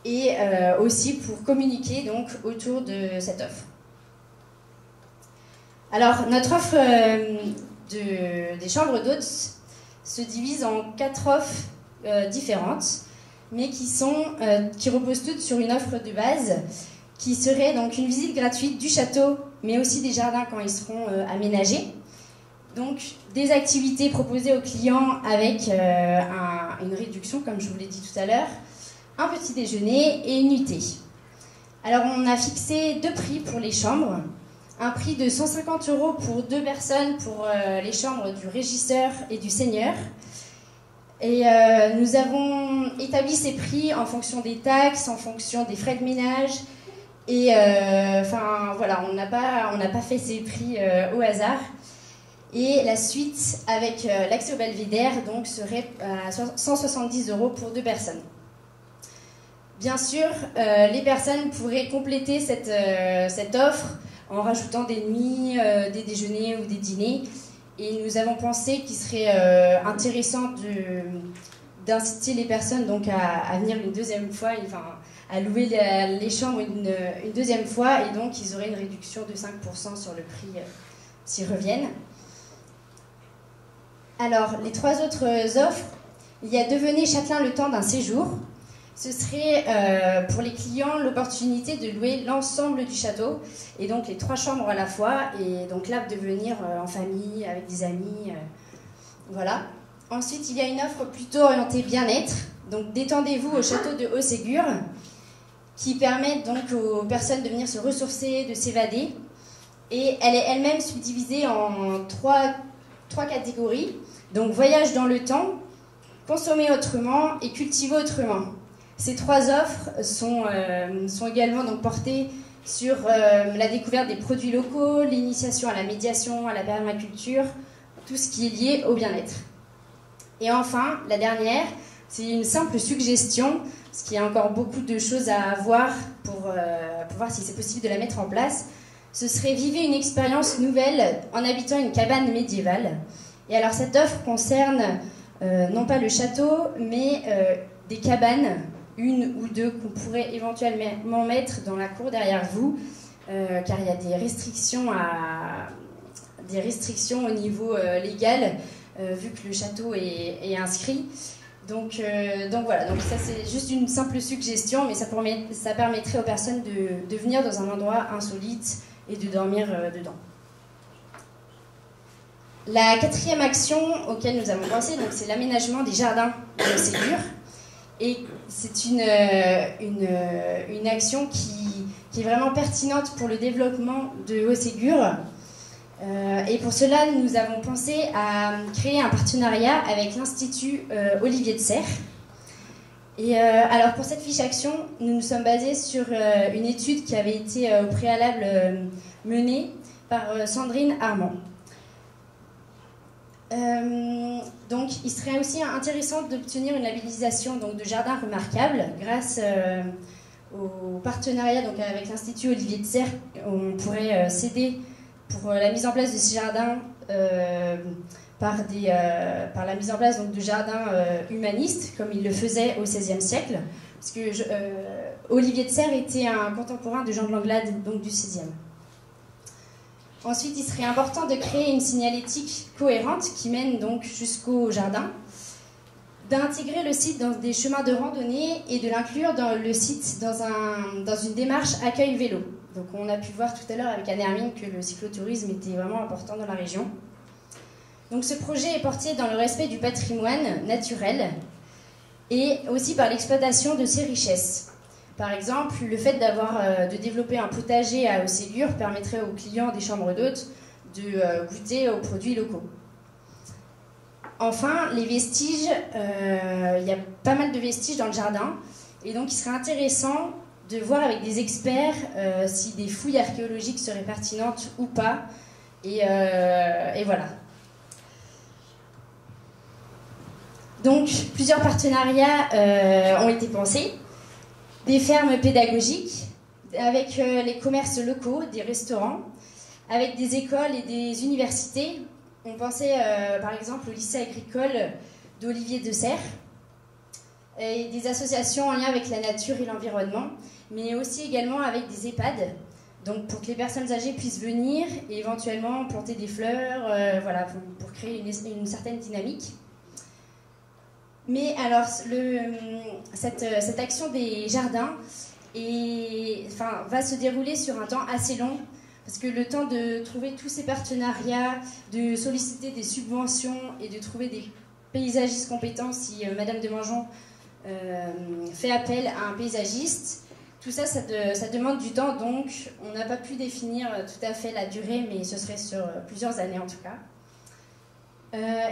et aussi pour communiquer donc autour de cette offre. Alors notre offre des chambres d'hôtes se divise en 4 offres différentes, mais qui reposent toutes sur une offre de base qui serait donc une visite gratuite du château, mais aussi des jardins quand ils seront aménagés. Donc des activités proposées aux clients avec une réduction, comme je vous l'ai dit tout à l'heure, un petit déjeuner et une nuitée. Alors on a fixé 2 prix pour les chambres. Un prix de 150 € pour 2 personnes pour les chambres du régisseur et du seigneur. Et nous avons établi ces prix en fonction des taxes, en fonction des frais de ménage. Et enfin voilà, on n'a pas fait ces prix au hasard. Et la suite avec l'accès au belvédère donc serait à 170 € pour 2 personnes. Bien sûr, les personnes pourraient compléter cette offre en rajoutant des nuits, des déjeuners ou des dîners. Et nous avons pensé qu'il serait intéressant d'inciter les personnes donc à venir une deuxième fois, enfin, à louer les chambres une deuxième fois, et donc ils auraient une réduction de 5% sur le prix s'ils reviennent. Alors, les 3 autres offres, il y a Devenez Châtelain le temps d'un séjour. Ce serait pour les clients l'opportunité de louer l'ensemble du château, et donc les 3 chambres à la fois, et donc là de venir en famille, avec des amis, voilà. Ensuite, il y a une offre plutôt orientée bien-être, donc Détendez-vous au château de Haut-Ségur, qui permet donc aux personnes de venir se ressourcer, de s'évader, et elle est elle-même subdivisée en 3 catégories, donc voyage dans le temps, consommer autrement et cultiver autrement. Ces 3 offres sont également donc portées sur la découverte des produits locaux, l'initiation à la médiation, à la permaculture, tout ce qui est lié au bien-être. Et enfin, la dernière, c'est une simple suggestion, parce qu'il y a encore beaucoup de choses à voir pour voir si c'est possible de la mettre en place. Ce serait vivre une expérience nouvelle en habitant une cabane médiévale. Et alors cette offre concerne non pas le château, mais des cabanes, 1 ou 2 qu'on pourrait éventuellement mettre dans la cour derrière vous, car il y a des restrictions au niveau légal, vu que le château est inscrit. Donc voilà, donc ça c'est juste une simple suggestion, mais ça permettrait aux personnes de venir dans un endroit insolite et de dormir dedans. La 4e action auquel nous avons pensé, c'est l'aménagement des jardins de Ségur. Et c'est une action qui est vraiment pertinente pour le développement de Haut-Ségur. Et pour cela, nous avons pensé à créer un partenariat avec l'Institut Olivier de Serres. Et alors pour cette fiche action, nous nous sommes basés sur une étude qui avait été au préalable menée par Sandrine Armand. Donc il serait aussi intéressant d'obtenir une labellisation donc, de jardin remarquable grâce au partenariat donc, avec l'Institut Olivier de Serres. On pourrait s'aider pour la mise en place de ces jardins par la mise en place donc, de jardins humanistes comme il le faisait au XVIe siècle, parce que Olivier de Serres était un contemporain de Jean de Langlade, donc du XVIe. Ensuite, il serait important de créer une signalétique cohérente qui mène donc jusqu'au jardin, d'intégrer le site dans des chemins de randonnée et de l'inclure dans le site dans une démarche accueil vélo. Donc on a pu voir tout à l'heure avec Anne-Hermine que le cyclotourisme était vraiment important dans la région. Donc ce projet est porté dans le respect du patrimoine naturel et aussi par l'exploitation de ses richesses. Par exemple, le fait de développer un potager à Haut-Ségur permettrait aux clients des chambres d'hôtes de goûter aux produits locaux. Enfin, les vestiges, il y a pas mal de vestiges dans le jardin, et donc il serait intéressant de voir avec des experts si des fouilles archéologiques seraient pertinentes ou pas. Et voilà. Donc, plusieurs partenariats ont été pensés. Des fermes pédagogiques avec les commerces locaux, des restaurants, avec des écoles et des universités. On pensait par exemple au lycée agricole d'Olivier de Serres, et des associations en lien avec la nature et l'environnement, mais aussi également avec des EHPAD, donc pour que les personnes âgées puissent venir et éventuellement planter des fleurs, voilà, pour créer une certaine dynamique. Mais alors, cette action des jardins va se dérouler sur un temps assez long, parce que le temps de trouver tous ces partenariats, de solliciter des subventions et de trouver des paysagistes compétents, si Madame de Mangeon fait appel à un paysagiste, tout ça, ça demande du temps, donc on n'a pas pu définir tout à fait la durée, mais ce serait sur plusieurs années en tout cas.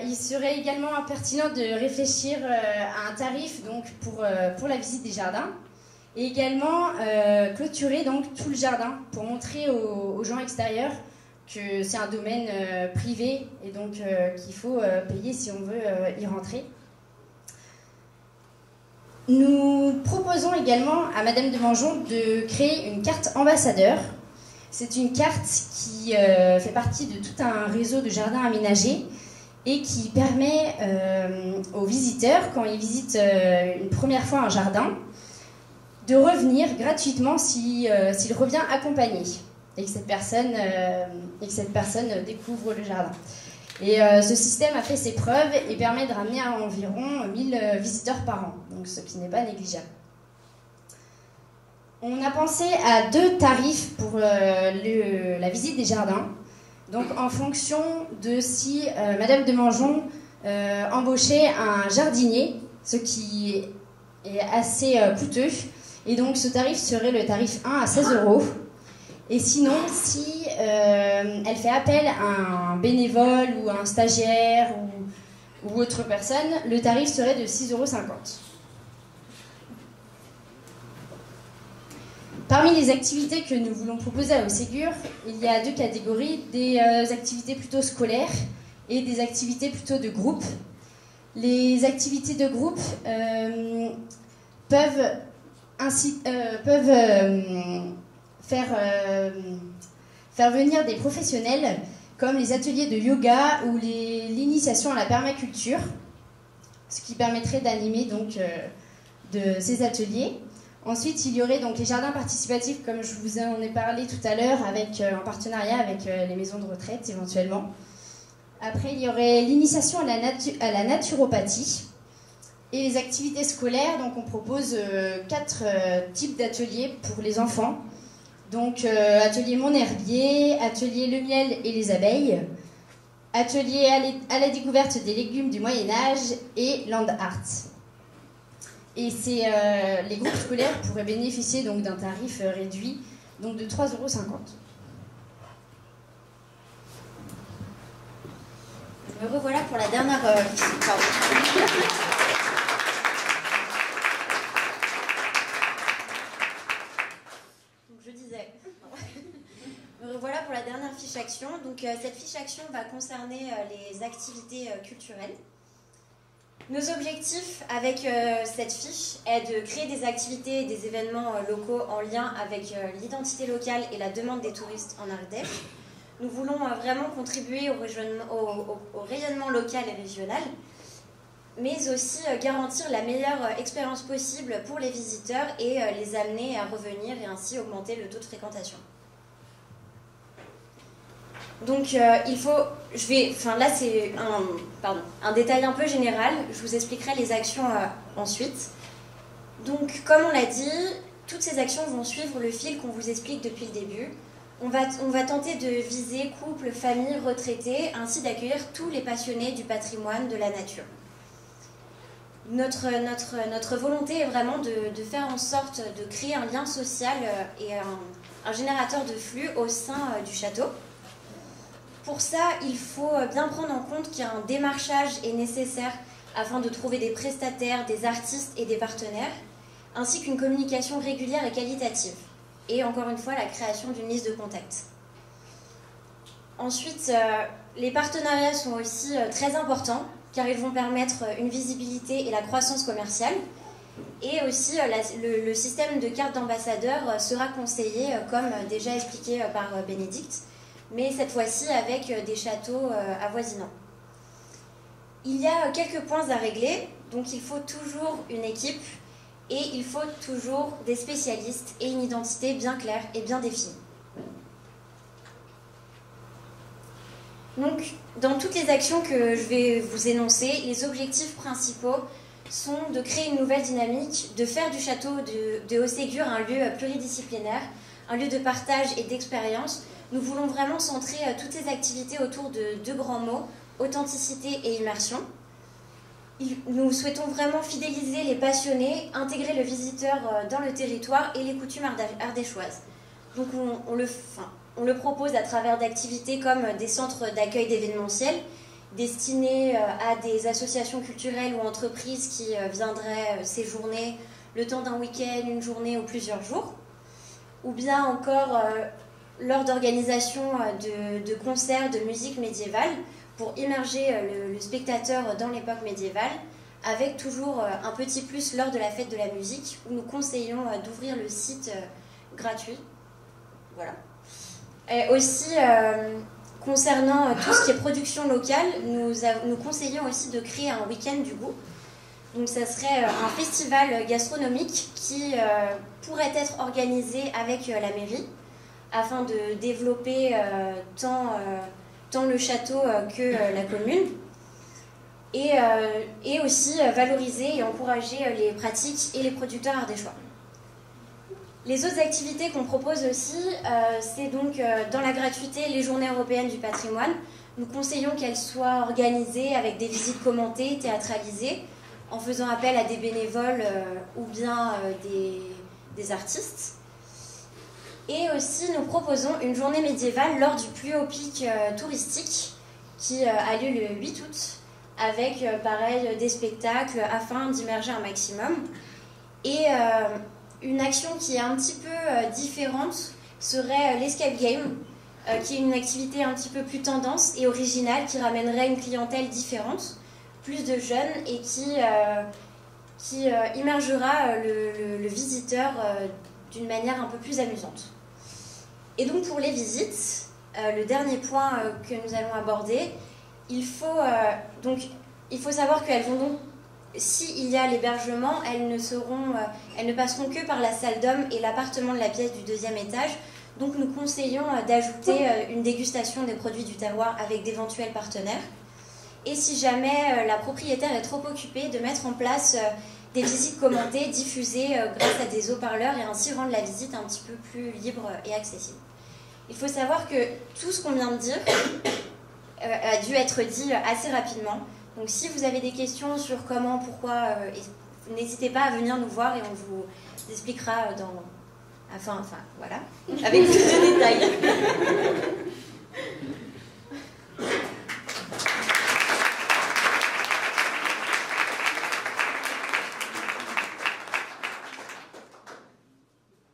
Il serait également pertinent de réfléchir à un tarif donc, pour la visite des jardins, et également clôturer donc, tout le jardin pour montrer aux gens extérieurs que c'est un domaine privé et donc qu'il faut payer si on veut y rentrer. Nous proposons également à Madame de Mangeon de créer une carte ambassadeur. C'est une carte qui fait partie de tout un réseau de jardins aménagés et qui permet aux visiteurs, quand ils visitent une première fois un jardin, de revenir gratuitement s'il revient accompagné et que cette personne découvre le jardin. Et ce système a fait ses preuves et permet de ramener à environ 1000 visiteurs par an, donc ce qui n'est pas négligeable. On a pensé à 2 tarifs pour la visite des jardins. Donc en fonction de si Madame de Mangeon embauchait un jardinier, ce qui est assez coûteux, et donc ce tarif serait le tarif 1 à 16 €. Et sinon, si elle fait appel à un bénévole ou à un stagiaire ou autre personne, le tarif serait de 6,50 €. Parmi les activités que nous voulons proposer à Ségur, il y a 2 catégories, des activités plutôt scolaires et des activités plutôt de groupe. Les activités de groupe peuvent faire venir des professionnels comme les ateliers de yoga ou l'initiation à la permaculture, ce qui permettrait d'animer donc de ces ateliers. Ensuite, il y aurait donc les jardins participatifs, comme je vous en ai parlé tout à l'heure, en partenariat avec les maisons de retraite éventuellement. Après, il y aurait l'initiation à la naturopathie et les activités scolaires. Donc, on propose 4 types d'ateliers pour les enfants. Donc, atelier Mon Herbier, atelier Le Miel et les abeilles, atelier à la découverte des légumes du Moyen-Âge et Land Art. Et les groupes scolaires pourraient bénéficier donc d'un tarif réduit donc de 3,50 €. Me revoilà pour la dernière pardon. Donc je disais, me revoilà pour la dernière fiche action. Donc cette fiche action va concerner les activités culturelles. Nos objectifs avec cette fiche est de créer des activités et des événements locaux en lien avec l'identité locale et la demande des touristes en Ardèche. Nous voulons vraiment contribuer au rayonnement local et régional, mais aussi garantir la meilleure expérience possible pour les visiteurs et les amener à revenir et ainsi augmenter le taux de fréquentation. Donc il faut, là c'est un détail un peu général, je vous expliquerai les actions ensuite. Donc comme on l'a dit, toutes ces actions vont suivre le fil qu'on vous explique depuis le début. On va tenter de viser couples, familles, retraités, ainsi d'accueillir tous les passionnés du patrimoine, de la nature. Notre volonté est vraiment de faire en sorte de créer un lien social et un générateur de flux au sein du château. Pour ça, il faut bien prendre en compte qu'un démarchage est nécessaire afin de trouver des prestataires, des artistes et des partenaires. ainsi qu'une communication régulière et qualitative. Et encore une fois, la création d'une liste de contacts. Ensuite, les partenariats sont aussi très importants, car ils vont permettre une visibilité et la croissance commerciale. Et aussi, le système de carte d'ambassadeur sera conseillé, comme déjà expliqué par Bénédicte, mais cette fois-ci avec des châteaux avoisinants. Il y a quelques points à régler, donc il faut toujours une équipe et il faut toujours des spécialistes et une identité bien claire et bien définie. Donc, dans toutes les actions que je vais vous énoncer, les objectifs principaux sont de créer une nouvelle dynamique, de faire du château de Haut-Ségur un lieu pluridisciplinaire, un lieu de partage et d'expérience. Nous voulons vraiment centrer toutes ces activités autour de deux grands mots, authenticité et immersion. Nous souhaitons vraiment fidéliser les passionnés, intégrer le visiteur dans le territoire et les coutumes ardéchoises. Donc on le propose à travers d'activités comme des centres d'accueil d'événementiel, destinés à des associations culturelles ou entreprises qui viendraient séjourner le temps d'un week-end, une journée ou plusieurs jours, ou bien encore lors d'organisation de concerts de musique médiévale pour immerger le spectateur dans l'époque médiévale, avec toujours un petit plus lors de la fête de la musique, où nous conseillons d'ouvrir le site gratuit. Voilà. Et aussi, concernant tout ce qui est production locale, nous conseillons aussi de créer un week-end du goût. Donc ça serait un festival gastronomique qui pourrait être organisé avec la mairie afin de développer tant le château que la commune et aussi valoriser et encourager les pratiques et les producteurs ardéchois. Les autres activités qu'on propose aussi, c'est donc dans la gratuité les Journées européennes du patrimoine. Nous conseillons qu'elles soient organisées avec des visites commentées, théâtralisées, en faisant appel à des bénévoles ou bien des artistes. Et aussi, nous proposons une journée médiévale lors du plus haut pic touristique qui a lieu le 8 août, avec pareil des spectacles afin d'immerger un maximum. Et une action qui est un petit peu différente serait l'escape game, qui est une activité un petit peu plus tendance et originale, qui ramènerait une clientèle différente, plus de jeunes, et qui immergera le visiteur d'une manière un peu plus amusante. Et donc pour les visites, le dernier point que nous allons aborder, il faut savoir qu'elles vont donc, s'il y a l'hébergement, elles ne passeront que par la salle d'hommes et l'appartement de la pièce du 2e étage. Donc nous conseillons d'ajouter une dégustation des produits du terroir avec d'éventuels partenaires. Et si jamais la propriétaire est trop occupée, de mettre en place des visites commentées, diffusées grâce à des haut-parleurs et ainsi rendre la visite un petit peu plus libre et accessible. Il faut savoir que tout ce qu'on vient de dire a dû être dit assez rapidement. Donc si vous avez des questions sur comment, pourquoi, n'hésitez pas à venir nous voir et on vous expliquera voilà, avec plus de détails.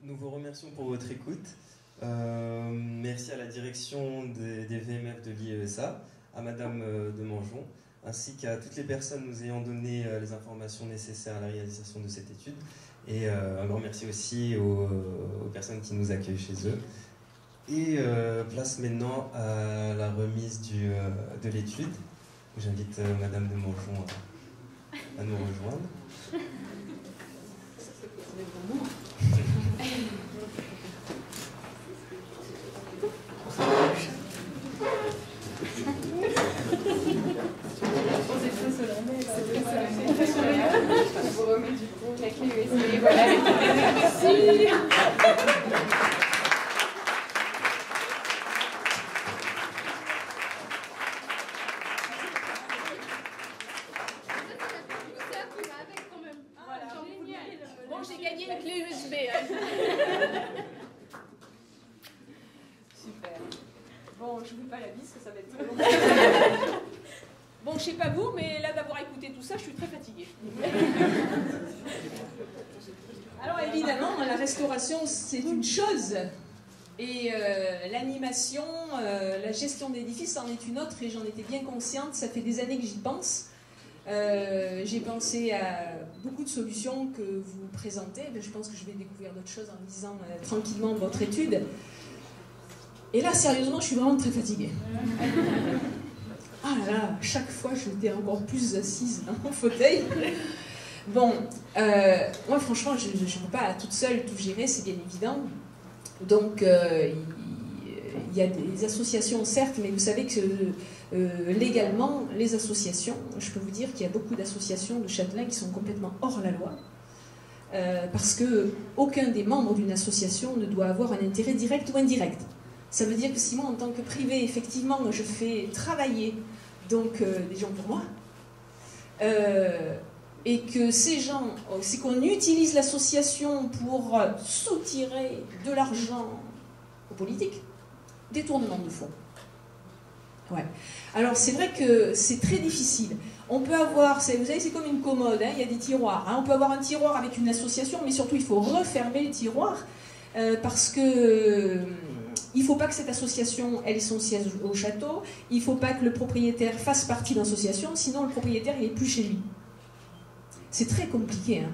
Nous vous remercions pour votre écoute. Merci à la direction des VMF de l'IESA, à Madame de Mangeon, ainsi qu'à toutes les personnes nous ayant donné les informations nécessaires à la réalisation de cette étude. Et un grand merci aussi aux personnes qui nous accueillent chez eux. Et place maintenant à la remise de l'étude. J'invite Madame de Mangeon à nous rejoindre. Je vous remets du coup la clé USB, voilà, avec merci. Bon, j'ai gagné une clé USB. Super. Bon, je ne vous fais pas la bise, ça va être très long. Bon, je ne sais pas vous, mais là, d'avoir écouté tout ça, je suis très fatiguée. restauration, c'est une chose. Et l'animation, la gestion d'édifices en est une autre, et j'en étais bien consciente. Ça fait des années que j'y pense. J'ai pensé à beaucoup de solutions que vous présentez. Je pense que je vais découvrir d'autres choses en lisant tranquillement votre étude. Et là, sérieusement, je suis vraiment très fatiguée. Ah là là, chaque fois, j'étais encore plus assise dans mon fauteuil. Bon, moi, franchement, je ne peux pas toute seule tout gérer, c'est bien évident. Donc, il y a des associations, certes, mais vous savez que légalement, les associations, je peux vous dire qu'il y a beaucoup d'associations de châtelains qui sont complètement hors la loi, parce qu'aucun des membres d'une association ne doit avoir un intérêt direct ou indirect. Ça veut dire que si moi, en tant que privé, effectivement, je fais travailler donc, des gens pour moi, et que ces gens, c'est qu'on utilise l'association pour soutirer de l'argent aux politiques, détournement de fonds. Ouais. Alors c'est vrai que c'est très difficile. On peut avoir, vous savez, c'est comme une commode, hein, il y a des tiroirs. Hein, on peut avoir un tiroir avec une association, mais surtout il faut refermer le tiroir parce que il ne faut pas que cette association ait son siège au château. Il ne faut pas que le propriétaire fasse partie de l'association, sinon le propriétaire il n'est plus chez lui. C'est très compliqué. Hein.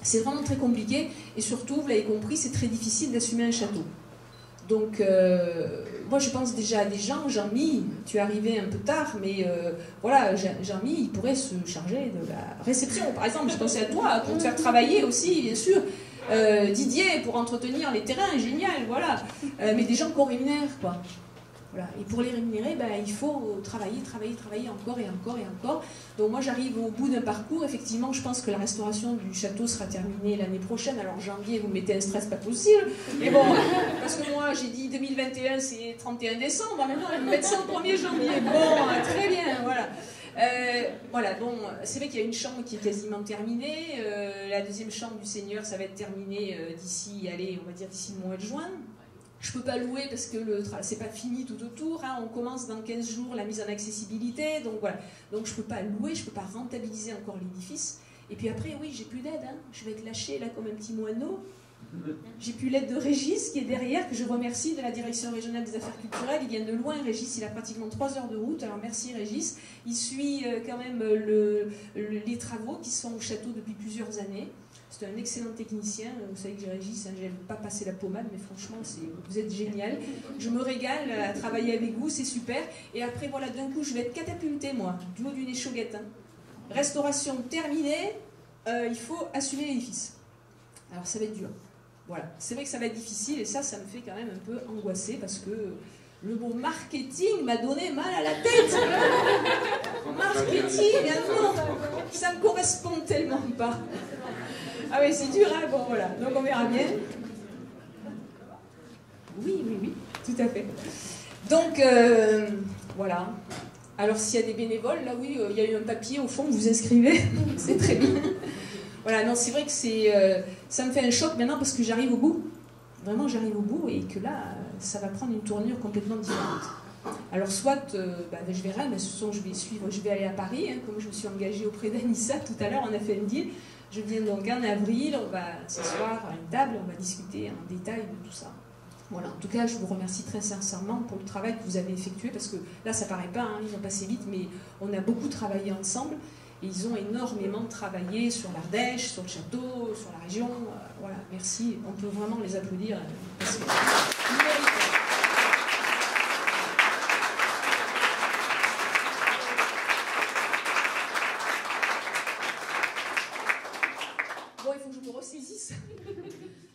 C'est vraiment très compliqué, et surtout, vous l'avez compris, c'est très difficile d'assumer un château. Donc, moi je pense déjà à des gens, Jean-Mi, tu es arrivé un peu tard, mais voilà, Jean-Mi, il pourrait se charger de la réception. Par exemple, je pensais à toi, pour te faire travailler aussi, bien sûr. Didier, pour entretenir les terrains, génial, voilà. Mais des gens qu'on rémunère, quoi. Voilà. Et pour les rémunérer, ben, il faut travailler encore et encore et encore. Donc moi j'arrive au bout d'un parcours. Effectivement, je pense que la restauration du château sera terminée l'année prochaine. Alors janvier, vous mettez un stress pas possible. Mais bon, parce que moi j'ai dit 2021, c'est 31 décembre. Maintenant, on va me mettre ça au 1er janvier. Bon, très bien, voilà. Voilà, bon, c'est vrai qu'il y a une chambre qui est quasiment terminée. La deuxième chambre du Seigneur, ça va être terminé d'ici, allez, on va dire d'ici le mois de juin. Je ne peux pas louer parce que c'est pas fini tout autour. Hein. On commence dans 15 jours la mise en accessibilité. Donc voilà. Donc je ne peux pas louer, je ne peux pas rentabiliser encore l'édifice. Et puis après, oui, j'ai plus d'aide. Hein. Je vais être lâchée là comme un petit moineau. J'ai plus l'aide de Régis qui est derrière, que je remercie, de la Direction Régionale des Affaires Culturelles. Il vient de loin, Régis, il a pratiquement 3 heures de route. Alors merci Régis. Il suit quand même les travaux qui sont au château depuis plusieurs années. C'est un excellent technicien. Vous savez que Régis, hein, je n'aime pas passer la pommade, mais franchement, vous êtes génial. Je me régale à travailler avec vous, c'est super. Et après, voilà, d'un coup, je vais être catapultée, moi, du haut d'une échauguette. Hein. Restauration terminée, il faut assumer l'édifice. Alors, ça va être dur. Voilà. C'est vrai que ça va être difficile, et ça me fait quand même un peu angoisser, parce que le mot marketing m'a donné mal à la tête. Marketing, non, ça ne me correspond tellement pas. Ah oui, c'est dur, hein. Bon, voilà. Donc on verra bien. Oui, tout à fait. Donc, voilà. Alors s'il y a des bénévoles, là oui, il y a eu un papier au fond, vous vous inscrivez. C'est très bien. Voilà, non, c'est vrai que ça me fait un choc maintenant parce que j'arrive au bout. Vraiment, j'arrive au bout et que là, ça va prendre une tournure complètement différente. Alors soit, je verrai, mais je vais aller à Paris, hein, comme je me suis engagée auprès d'Anissa tout à l'heure, on a fait un deal. Je viens donc en avril, on va s'asseoir à une table, on va discuter en détail de tout ça. Voilà, en tout cas, je vous remercie très sincèrement pour le travail que vous avez effectué, parce que là, ça paraît pas, hein, ils ont passé vite, mais on a beaucoup travaillé ensemble, et ils ont énormément travaillé sur l'Ardèche, sur le château, sur la région. Voilà, merci, on peut vraiment les applaudir. Parce que...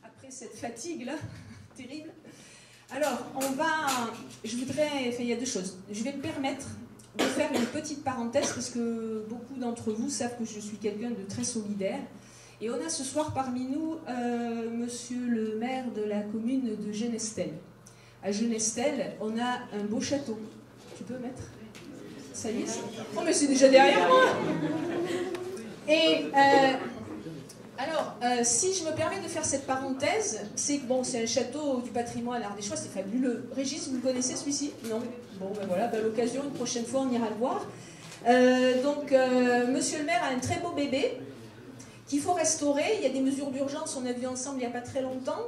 Après cette fatigue-là, terrible. Alors, il y a deux choses. Je vais me permettre de faire une petite parenthèse parce que beaucoup d'entre vous savent que je suis quelqu'un de très solidaire. Et on a ce soir parmi nous monsieur le maire de la commune de Genestel. À Genestel, on a un beau château. Tu peux mettre? Ça y est? Oh, mais c'est déjà derrière moi! Et... alors, si je me permets de faire cette parenthèse, c'est que bon, c'est un château du patrimoine ardéchois, c'est fabuleux. Régis, vous le connaissez celui-ci? Non? Bon, ben voilà, à l'occasion, une prochaine fois, on ira le voir. Monsieur le maire a un très beau bébé qu'il faut restaurer. Il y a des mesures d'urgence, on a vu ensemble il n'y a pas très longtemps.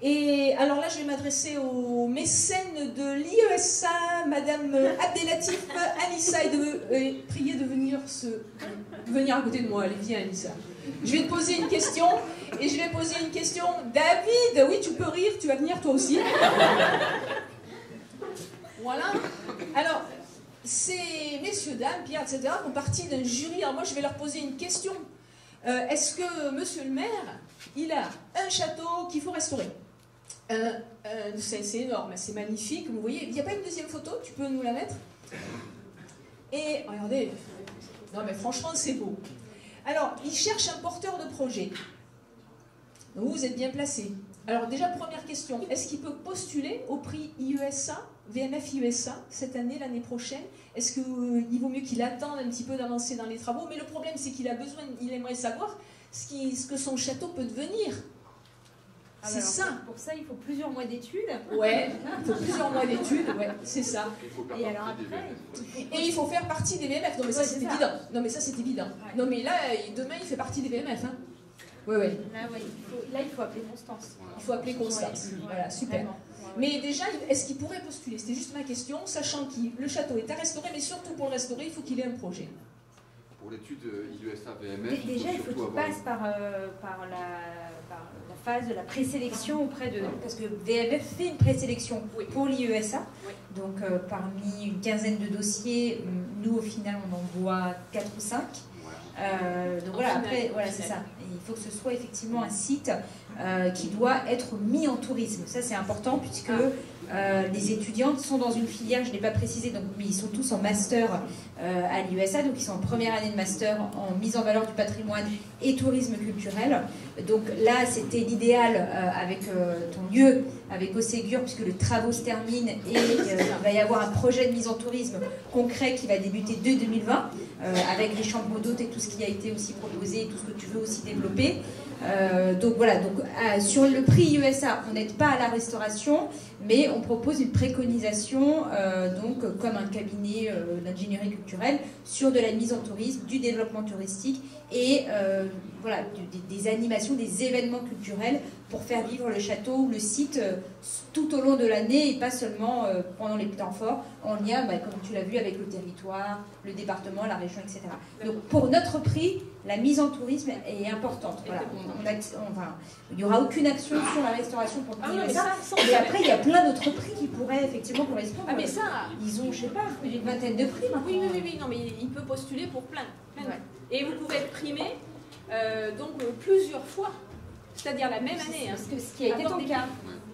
Et alors là, je vais m'adresser aux mécènes de l'IESA, Madame Abdelatif Anissa, et prier de venir à côté de moi. Allez, viens Anissa. Je vais te poser une question, et je vais poser une question. David, oui, tu peux rire, tu vas venir toi aussi. Voilà. Alors, ces messieurs, dames, Pierre, etc., font partie d'un jury. Alors moi, je vais leur poser une question. Est-ce que monsieur le maire, il a un château qu'il faut restaurer? C'est énorme, c'est magnifique, vous voyez. Il n'y a pas une deuxième photo, tu peux nous la mettre? Et regardez, non mais franchement c'est beau. Alors, il cherche un porteur de projet. Vous êtes bien placé. Alors déjà, première question, est-ce qu'il peut postuler au prix IESA, VMF IESA, cette année, l'année prochaine? Est-ce qu'il vaut mieux qu'il attende un petit peu d'avancer dans les travaux? Mais le problème, c'est qu'il a besoin, il aimerait savoir ce que son château peut devenir. C'est ça. Pour ça, il faut plusieurs mois d'études. Ouais, il faut plusieurs mois d'études, ouais, c'est ça. Et alors après... Et il faut faire partie des VMF. Non mais ça c'est évident. Non mais ça c'est évident. Ouais. Non mais là, demain il fait partie des VMF. Hein. Ouais, ouais. Là, il faut appeler Constance. Il faut appeler Constance. Ouais. Voilà, super. Vraiment. Mais déjà, est-ce qu'il pourrait postuler? C'était juste ma question, sachant que le château est à restaurer, mais surtout pour le restaurer, il faut qu'il ait un projet. Pour l'étude IESA VMF, déjà, il faut qu'il passe par la phase de la présélection auprès de... Parce que VMF fait une présélection pour l'IESA. Oui. Donc, parmi une quinzaine de dossiers, nous, au final, on en voit 4 ou 5. Donc voilà, après, voilà, c'est ça. Et il faut que ce soit effectivement un site qui doit être mis en tourisme. Ça, c'est important puisque les étudiantes sont dans une filière, je ne l'ai pas précisé, donc, mais ils sont tous en master à l'IESA, donc ils sont en première année de master en mise en valeur du patrimoine et tourisme culturel. Donc là, c'était l'idéal avec ton lieu, avec Osségur, puisque les travaux se terminent et il va y avoir un projet de mise en tourisme concret qui va débuter dès 2020, avec les chambres d'hôtes et tout ce qui a été aussi proposé et tout ce que tu veux aussi développer. Donc voilà, donc, sur le prix IESA, on n'aide pas à la restauration, mais on propose une préconisation, donc comme un cabinet d'ingénierie culturelle, sur de la mise en tourisme, du développement touristique et voilà, des animations, des événements culturels pour faire vivre le château ou le site tout au long de l'année et pas seulement pendant les temps forts, en lien, comme tu l'as vu, avec le territoire, le département, la région, etc. Donc pour notre prix, la mise en tourisme est importante. Voilà. Il n'y aura aucune action sur la restauration pour le prix IESA. Et après, il y a plein d'autres prix qui pourraient effectivement correspondre. Ah mais ça, ils ont, je sais pas, une vingtaine de prix maintenant. Oui, non mais il peut postuler pour plein. Ouais. Et vous pouvez être primé donc plusieurs fois, c'est-à-dire la même année. Hein. Ce qui a été ton cas.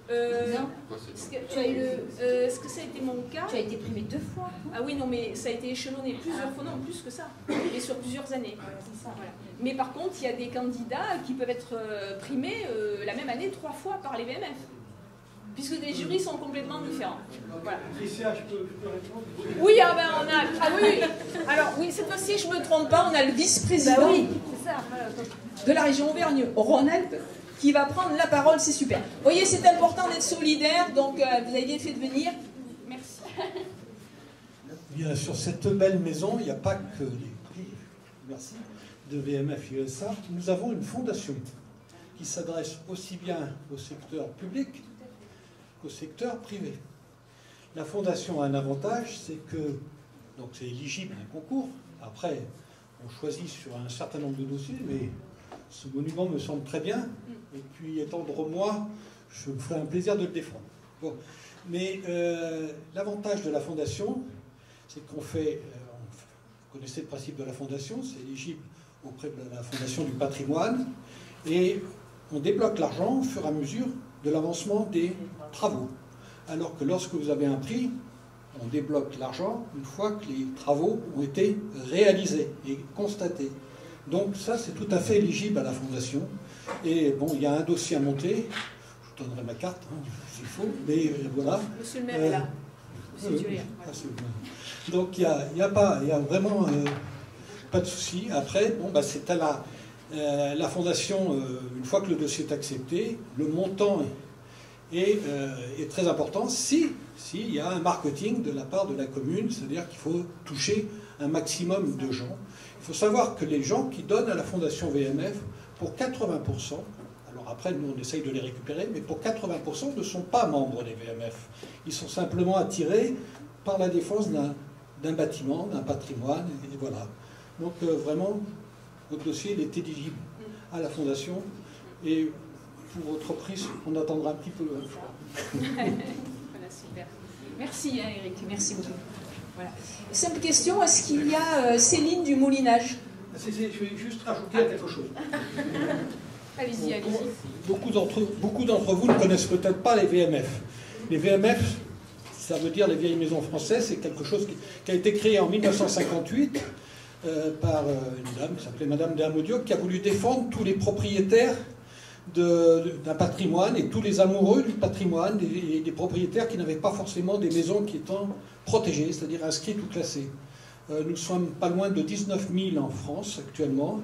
Non. Est-ce que ça a été mon cas? Tu as été primé 2 fois. Ah oui, non, mais ça a été échelonné plusieurs fois, non, plus que ça, et sur plusieurs années. C'est ça. Voilà. Mais par contre, il y a des candidats qui peuvent être primés la même année 3 fois par les VMF, puisque les jurys sont complètement différents. Voilà. Je peux répondre? Oui, on a. Ah oui. Alors oui, cette fois-ci, je ne me trompe pas, on a le vice-président de la région Auvergne-Rhône-Alpes qui va prendre la parole, c'est super. Vous voyez, c'est important d'être solidaire, donc vous avez bien fait de venir. Merci. Bien, sur cette belle maison, il n'y a pas que les prix, merci, de VMF IESA. Nous avons une fondation qui s'adresse aussi bien au secteur public qu'au secteur privé. La fondation a un avantage, c'est que donc c'est éligible à un concours. Après, on choisit sur un certain nombre de dossiers, mais ce monument me semble très bien. Et puis, étendre moi, je me ferai un plaisir de le défendre. Bon. Mais l'avantage de la fondation, c'est qu'on fait, vous connaissez le principe de la fondation, c'est éligible auprès de la Fondation du patrimoine, et on débloque l'argent au fur et à mesure de l'avancement des travaux. Alors que lorsque vous avez un prix, on débloque l'argent une fois que les travaux ont été réalisés et constatés. Donc ça, c'est tout à fait éligible à la Fondation. Et bon, il y a un dossier à monter. Je vous donnerai ma carte, hein, s'il faut, mais voilà. Monsieur le maire est là. Monsieur Duria, voilà. Donc il y a vraiment pas de souci. Après, bon, c'est à la Fondation, une fois que le dossier est accepté, le montant est très important s'il y a un marketing de la part de la commune, c'est-à-dire qu'il faut toucher un maximum de gens. Il faut savoir que les gens qui donnent à la Fondation VMF, pour 80%, alors après nous on essaye de les récupérer, mais pour 80% ne sont pas membres des VMF. Ils sont simplement attirés par la défense d'un bâtiment, d'un patrimoine, et voilà. Donc vraiment, votre dossier il est éligible à la Fondation, et pour votre prix, on attendra un petit peu. Voilà, super. Merci Eric, merci beaucoup. Voilà. Simple question, est-ce qu'il y a Céline du Moulinage? Je vais juste rajouter quelque chose. Allez-y, allez-y. Beaucoup d'entre vous ne connaissent peut-être pas les VMF. Les VMF, ça veut dire les vieilles maisons françaises, c'est quelque chose qui a été créé en 1958 par une dame qui s'appelait Madame de Amodiot, qui a voulu défendre tous les propriétaires d'un patrimoine et tous les amoureux du patrimoine et des propriétaires qui n'avaient pas forcément des maisons qui étaient protégées, c'est-à-dire inscrites ou classées. Nous sommes pas loin de 19 000 en France actuellement.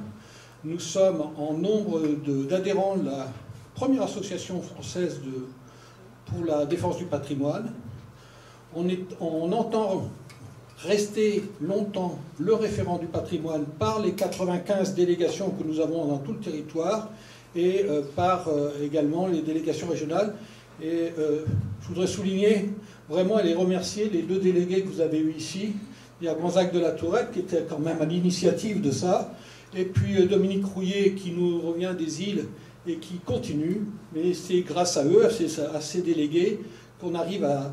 Nous sommes en nombre d'adhérents de la première association française pour la défense du patrimoine. On entend rester longtemps le référent du patrimoine par les 95 délégations que nous avons dans tout le territoire et par également les délégations régionales. Et je voudrais souligner vraiment et les remercier les 2 délégués que vous avez eus ici. Il y a Gonzague de la Tourette qui était quand même à l'initiative de ça, et puis Dominique Rouillet qui nous revient des îles et qui continue, mais c'est grâce à eux, à ces délégués, qu'on arrive à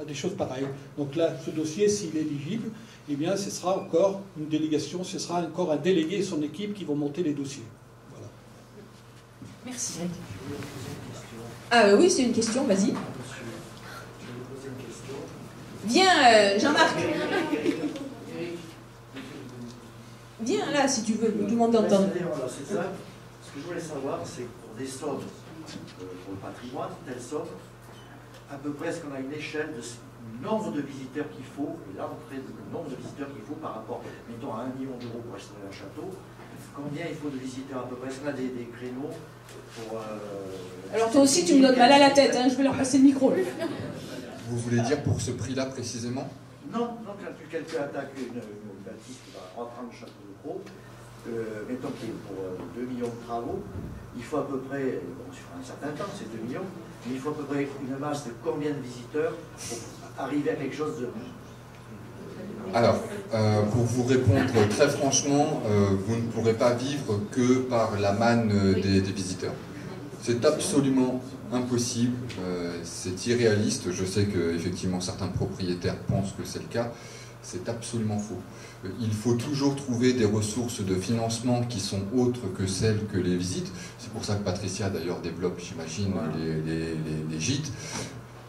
des choses pareilles. Donc là, ce dossier, s'il est éligible, eh bien ce sera encore une délégation, ce sera encore un délégué et son équipe qui vont monter les dossiers. Voilà. Merci. Ah oui, c'est une question, vas-y. Viens, Jean-Marc. Viens là, si tu veux, tout le monde t'entend. C'est ça. Ce que je voulais savoir, c'est pour des sommes, pour le patrimoine, telles sommes, à peu près, est-ce qu'on a une échelle de nombre de visiteurs qu'il faut, et là, on fait le nombre de visiteurs qu'il faut par rapport, mettons, à 1 million d'euros pour restaurer un château, combien il faut de visiteurs à peu près? Est-ce qu'on a des créneaux pour... Alors toi aussi, tu me donnes mal à la tête, hein, je vais leur passer le micro. Vous voulez dire pour ce prix-là précisément? Non, quand quelqu'un attaque une bâtisse qui va reprendre le château de Crau, mettons qu'il est pour 2 millions de travaux, il faut à peu près, bon, sur un certain temps, c'est 2 millions, mais il faut à peu près une masse de combien de visiteurs pour arriver à quelque chose de... Alors, pour vous répondre très franchement, vous ne pourrez pas vivre que par la manne des visiteurs. C'est absolument impossible, c'est irréaliste. Je sais qu'effectivement certains propriétaires pensent que c'est le cas. C'est absolument faux. Il faut toujours trouver des ressources de financement qui sont autres que celles que les visites. C'est pour ça que Patricia d'ailleurs développe, j'imagine, les gîtes.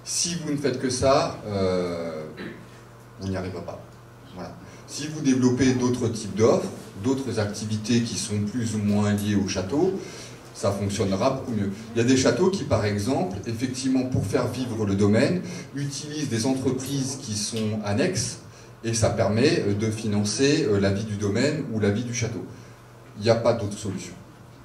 Si vous ne faites que ça, vous n'y arriverez pas. Voilà. Si vous développez d'autres types d'offres, d'autres activités qui sont plus ou moins liées au château, ça fonctionnera beaucoup mieux. Il y a des châteaux qui, par exemple, effectivement, pour faire vivre le domaine, utilisent des entreprises qui sont annexes, et ça permet de financer la vie du domaine ou la vie du château. Il n'y a pas d'autre solution.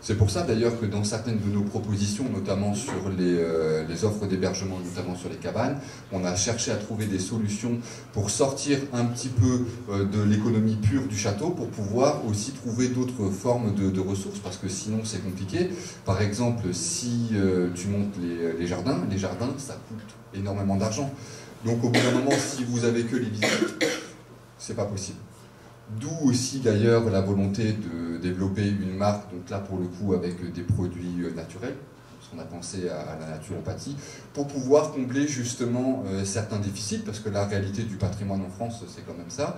C'est pour ça d'ailleurs que dans certaines de nos propositions, notamment sur les offres d'hébergement, notamment sur les cabanes, on a cherché à trouver des solutions pour sortir un petit peu de l'économie pure du château, pour pouvoir aussi trouver d'autres formes de ressources, parce que sinon c'est compliqué. Par exemple, si tu montes les jardins, ça coûte énormément d'argent. Donc au bout d'un moment, si vous avez que les visites, c'est pas possible. D'où aussi d'ailleurs la volonté de développer une marque, donc là pour le coup avec des produits naturels, parce qu'on a pensé à la naturopathie, pour pouvoir combler justement certains déficits, parce que la réalité du patrimoine en France, c'est quand même ça.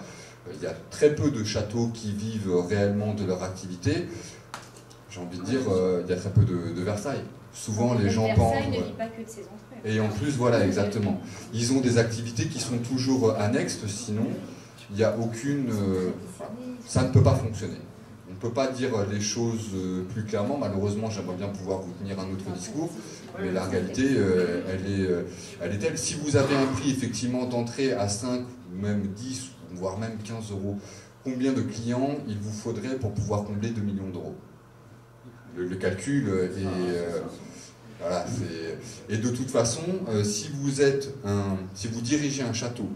Il y a très peu de châteaux qui vivent réellement de leur activité. J'ai envie de dire, il y a très peu de Versailles. Souvent les gens pensent... Versailles ne vit pas que de ses entrées. Et en plus, voilà, exactement. Ils ont des activités qui sont toujours annexes, sinon il n'y a aucune... ça ne peut pas fonctionner. On ne peut pas dire les choses plus clairement. Malheureusement, j'aimerais bien pouvoir vous tenir un autre discours, mais la réalité, elle est telle. Si vous avez un prix effectivement d'entrée à 5 ou même 10, voire même 15 euros, combien de clients il vous faudrait pour pouvoir combler 2 millions d'euros? Le calcul est... voilà, et de toute façon, si vous dirigez un château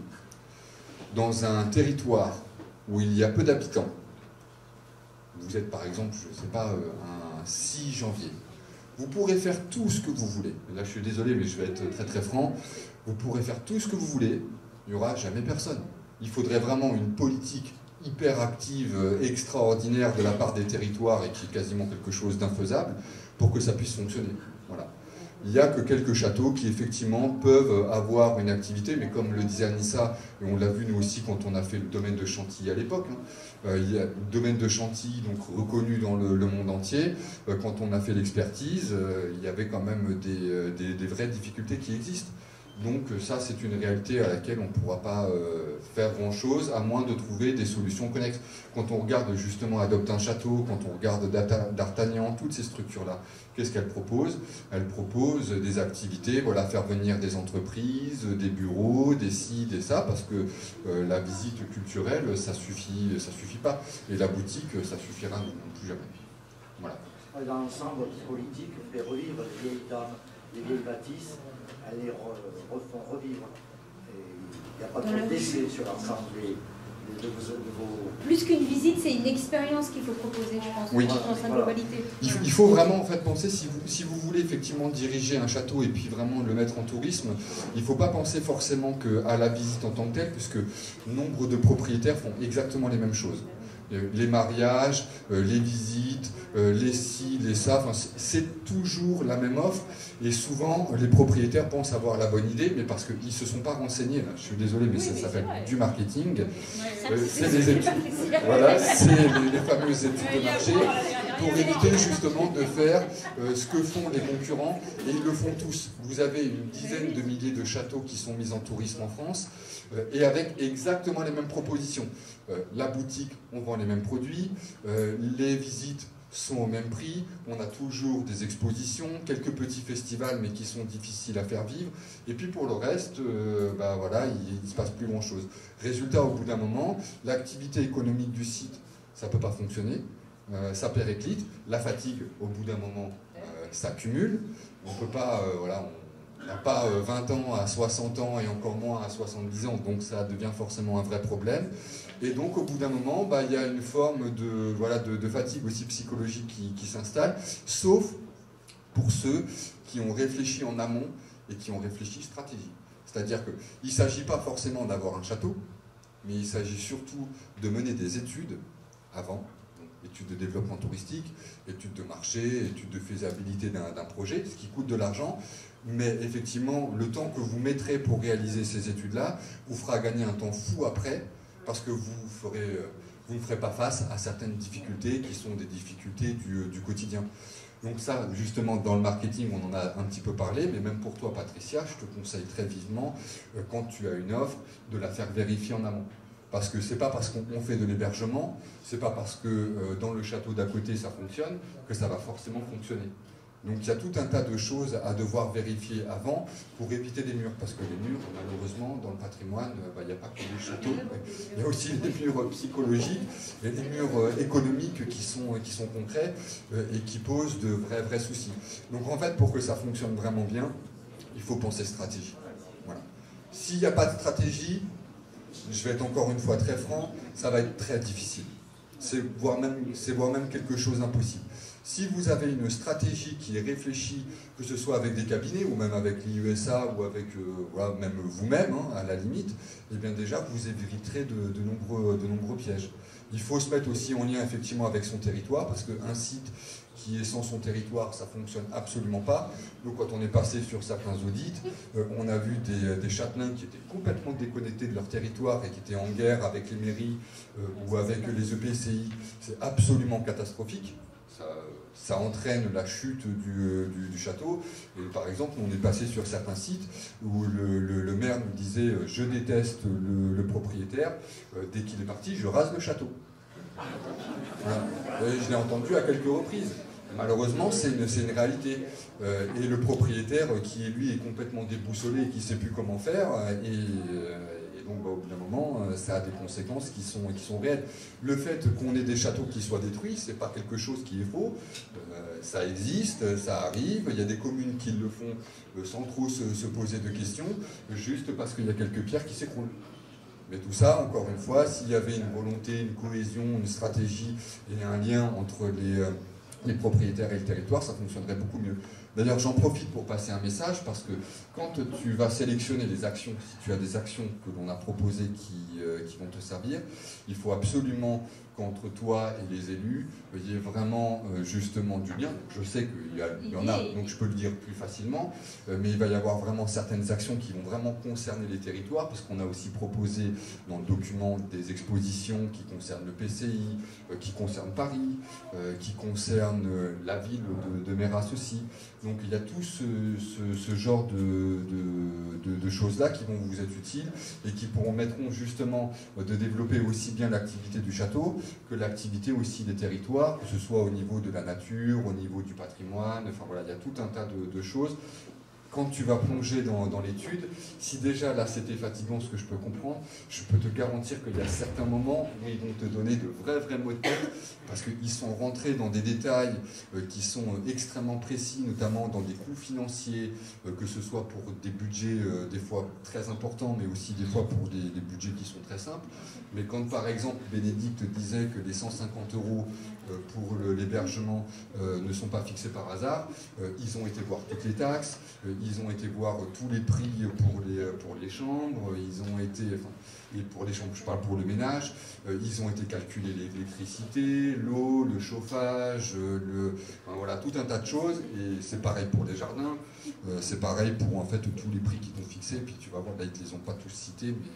dans un territoire où il y a peu d'habitants, vous êtes par exemple, je ne sais pas, un 6 janvier, vous pourrez faire tout ce que vous voulez. Là, je suis désolé, mais je vais être très très franc. Vous pourrez faire tout ce que vous voulez, il n'y aura jamais personne. Il faudrait vraiment une politique hyper active, extraordinaire de la part des territoires et qui est quasiment quelque chose d'infaisable pour que ça puisse fonctionner. Voilà. Il n'y a que quelques châteaux qui effectivement peuvent avoir une activité, mais comme le disait Anissa, et on l'a vu nous aussi quand on a fait le domaine de Chantilly à l'époque, il y a le domaine de Chantilly donc reconnu dans le monde entier. Quand on a fait l'expertise, il y avait quand même des vraies difficultés qui existent. Donc ça, c'est une réalité à laquelle on ne pourra pas faire grand-chose, à moins de trouver des solutions connexes. Quand on regarde justement Adopte un château, quand on regarde D'Artagnan, toutes ces structures-là, qu'est-ce qu'elles proposent? Elles proposent des activités, voilà, faire venir des entreprises, des bureaux, des ci, des ça, parce que la visite culturelle, ça suffit pas. Et la boutique, ça suffira non plus jamais. Voilà. Dans l'ensemble politique, fait revivre les vieilles dames, les vieilles bâtisses, elles les refont revivre. Il n'y a pas de décès sur l'ensemble de vos... Plus qu'une visite, c'est une expérience qu'il faut proposer, je pense, oui. Dans sa globalité. Il faut vraiment en fait penser, si vous voulez effectivement diriger un château et puis vraiment le mettre en tourisme, il ne faut pas penser forcément qu'à la visite en tant que telle, puisque nombre de propriétaires font exactement les mêmes choses. Les mariages, les visites, les ci, les ça, enfin, c'est toujours la même offre. Et souvent, les propriétaires pensent avoir la bonne idée, mais parce qu'ils ne se sont pas renseignés. Là. Je suis désolé, mais ça s'appelle du marketing. C'est des études, voilà, c'est les fameuses études de marché pour éviter justement de faire ce que font les concurrents. Et ils le font tous. Vous avez une dizaine de milliers de châteaux qui sont mis en tourisme en France et avec exactement les mêmes propositions. La boutique, on vend les mêmes produits. Les visites sont au même prix, on a toujours des expositions, quelques petits festivals mais qui sont difficiles à faire vivre, et puis pour le reste, bah voilà, il ne se passe plus grand chose. Résultat, au bout d'un moment, l'activité économique du site, ça ne peut pas fonctionner, ça périclite, la fatigue, au bout d'un moment, s'accumule, on ne peut pas, voilà, on n'a pas 20 ans à 60 ans et encore moins à 70 ans, donc ça devient forcément un vrai problème. Et donc, au bout d'un moment, bah, y a une forme de fatigue aussi psychologique qui s'installe, sauf pour ceux qui ont réfléchi en amont et qui ont réfléchi stratégie. C'est-à-dire qu'il ne s'agit pas forcément d'avoir un château, mais il s'agit surtout de mener des études avant, donc études de développement touristique, études de marché, études de faisabilité d'un projet, ce qui coûte de l'argent. Mais effectivement, le temps que vous mettrez pour réaliser ces études-là vous fera gagner un temps fou après, parce que vous ne ferez pas face à certaines difficultés qui sont des difficultés du quotidien. Donc ça, justement, dans le marketing, on en a un petit peu parlé, mais même pour toi, Patricia, je te conseille très vivement, quand tu as une offre, de la faire vérifier en amont. Parce que c'est pas parce qu'on fait de l'hébergement, c'est pas parce que dans le château d'à côté ça fonctionne, que ça va forcément fonctionner. Donc il y a tout un tas de choses à devoir vérifier avant pour éviter des murs. Parce que les murs, malheureusement, dans le patrimoine, il n'y a pas que les châteaux. Il y a aussi les murs psychologiques et les murs économiques qui sont concrets et qui posent de vrais soucis. Donc en fait, pour que ça fonctionne vraiment bien, il faut penser stratégie. Voilà. S'il n'y a pas de stratégie, je vais être encore une fois très franc, ça va être très difficile. C'est voire même quelque chose d'impossible. Si vous avez une stratégie qui est réfléchie, que ce soit avec des cabinets ou même avec l'IUSA ou avec voilà, même vous-même, hein, à la limite, eh bien déjà vous éviterez de nombreux pièges. Il faut se mettre aussi en lien effectivement avec son territoire, parce qu'un site qui est sans son territoire, ça ne fonctionne absolument pas. Nous, quand on est passé sur certains audits, on a vu des châtelains qui étaient complètement déconnectés de leur territoire et qui étaient en guerre avec les mairies ou avec les EPCI. C'est absolument catastrophique. Ça entraîne la chute du château. Et par exemple, on est passé sur certains sites où le maire nous disait « je déteste le propriétaire, dès qu'il est parti, je rase le château ». Voilà. Je l'ai entendu à quelques reprises. Malheureusement, c'est une réalité. Et le propriétaire qui, lui, est complètement déboussolé et qui ne sait plus comment faire, et donc, bah, au bout d'un moment, ça a des conséquences qui sont réelles. Le fait qu'on ait des châteaux qui soient détruits, c'est pas quelque chose qui est faux. Ça existe, ça arrive. Il y a des communes qui le font sans trop se poser de questions, juste parce qu'il y a quelques pierres qui s'écroulent. Mais tout ça, encore une fois, s'il y avait une volonté, une cohésion, une stratégie et un lien entre les propriétaires et le territoire, ça fonctionnerait beaucoup mieux. D'ailleurs, j'en profite pour passer un message, parce que quand tu vas sélectionner les actions, si tu as des actions que l'on a proposées qui vont te servir, il faut absolument qu'entre toi et les élus, il y ait vraiment justement du lien. Je sais qu'il y en a, donc je peux le dire plus facilement, mais il va y avoir vraiment certaines actions qui vont vraiment concerner les territoires, parce qu'on a aussi proposé dans le document des expositions qui concernent le PCI, qui concernent Paris, qui concernent la ville de Méras aussi. Donc il y a tout ce genre de choses-là qui vont vous être utiles et qui permettront justement de développer aussi bien l'activité du château que l'activité aussi des territoires, que ce soit au niveau de la nature, au niveau du patrimoine, enfin voilà, il y a tout un tas de choses. Quand tu vas plonger dans l'étude, si déjà là c'était fatigant, ce que je peux comprendre, je peux te garantir qu'il y a certains moments où ils vont te donner de vrais mots de tête, parce qu'ils sont rentrés dans des détails qui sont extrêmement précis, notamment dans des coûts financiers, que ce soit pour des budgets des fois très importants, mais aussi des fois pour des budgets qui sont très simples. Mais quand par exemple Bénédicte disait que les 150 € pour l'hébergement ne sont pas fixés par hasard, ils ont été voir toutes les taxes, ils ont été voir tous les prix pour les chambres, ils ont été, enfin, et pour les chambres, je parle pour le ménage, ils ont été calculer l'électricité, l'eau, le chauffage, enfin, voilà, tout un tas de choses, et c'est pareil pour les jardins, c'est pareil pour en fait tous les prix qu'ils t'ont fixés, puis tu vas voir, là ils ne les ont pas tous cités, mais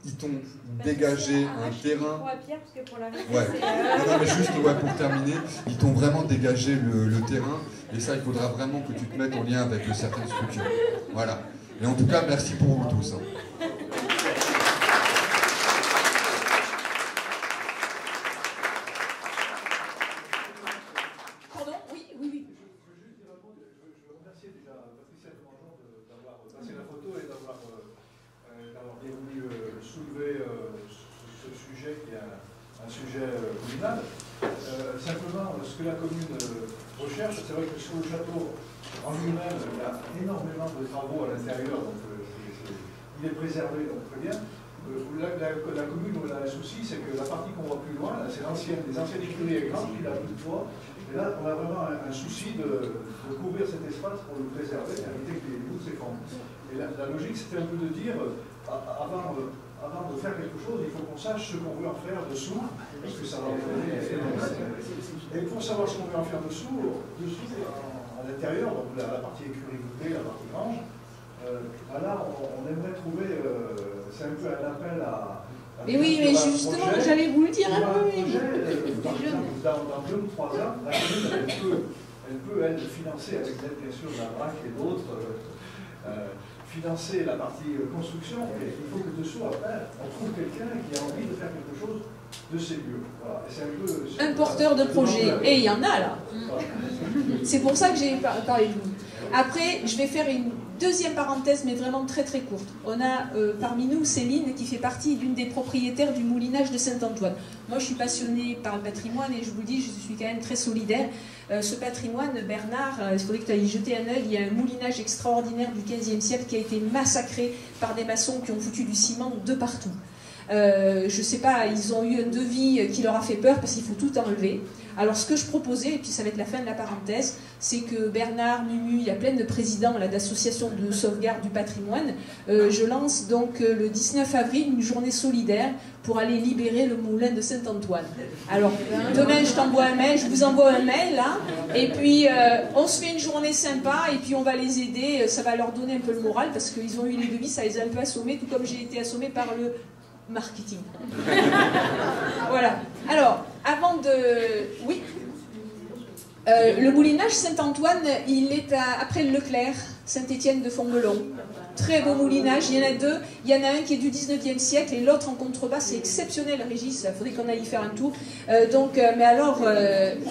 ils t'ont dégagé un terrain. Ouais. Non, mais juste pour terminer, ils t'ont vraiment dégagé le terrain, et ça il faudra vraiment que tu te mettes en lien avec certaines structures. Voilà. Et en tout cas, merci pour vous tous. Pardon ? Oui. Je veux remercier déjà Patricia d'avoir passé la photo et d'avoir bien voulu soulever ce sujet qui est un sujet communal. Simplement, ce que la commune recherche, c'est vrai que sur le château en lui-même, il y a énormément de travaux à l'intérieur, donc il est préservé, donc très bien. La commune, où elle a un souci, c'est que la partie qu'on voit plus loin, c'est les anciennes écuries et grandes, il a plus de toit. Et là, on a vraiment un souci de couvrir cet espace pour le préserver et éviter que les bouts s'effondrent. Et la logique, c'était un peu de dire, avant de faire quelque chose, il faut qu'on sache ce qu'on veut en faire dessous, parce que ça va entraîner énormément. Et pour savoir ce qu'on veut en faire dessous à l'intérieur, donc la partie écurie voûtée, la partie grange, là, on aimerait trouver, c'est un peu un appel à... Mais oui, mais justement, j'allais vous le dire. Dans 2 ou 3 ans, la commune, elle peut financer, avec l'aide bien sûr de la BRAC et d'autres, financer la partie construction, et il faut que dessous, après, on trouve quelqu'un qui a envie de faire quelque chose de ces lieux. Voilà. Et c'est un porteur de projet, et il y en a là. C'est pour ça que j'ai parlé de vous. Après, je vais faire une deuxième parenthèse, mais vraiment très courte. On a parmi nous Céline, qui fait partie d'une des propriétaires du moulinage de Saint-Antoine. Moi, je suis passionnée par le patrimoine, et je vous le dis, je suis quand même très solidaire. Ce patrimoine, Bernard, il faudrait que tu ailles y jeter un œil. Il y a un moulinage extraordinaire du XVe siècle qui a été massacré par des maçons qui ont foutu du ciment de partout. Je sais pas, ils ont eu un devis qui leur a fait peur parce qu'il faut tout enlever. Alors ce que je proposais, et puis ça va être la fin de la parenthèse, c'est que Bernard, Mumu, il y a plein de présidents d'associations de sauvegarde du patrimoine. Je lance donc le 19 avril une journée solidaire pour aller libérer le moulin de Saint-Antoine. Alors demain je t'envoie un mail, je vous envoie un mail là, et puis on se fait une journée sympa, et puis on va les aider, ça va leur donner un peu le moral, parce qu'ils ont eu les devis, ça les a un peu assommés, tout comme j'ai été assommée par le marketing. Voilà. Alors, avant de... Oui. Le moulinage Saint-Antoine, il est après le Leclerc, Saint-Étienne de Fontmelon. Très beau moulinage, il y en a 2. Il y en a un qui est du 19e siècle et l'autre en contrebas. C'est exceptionnel, Régis, il faudrait qu'on aille y faire un tour. Mais alors,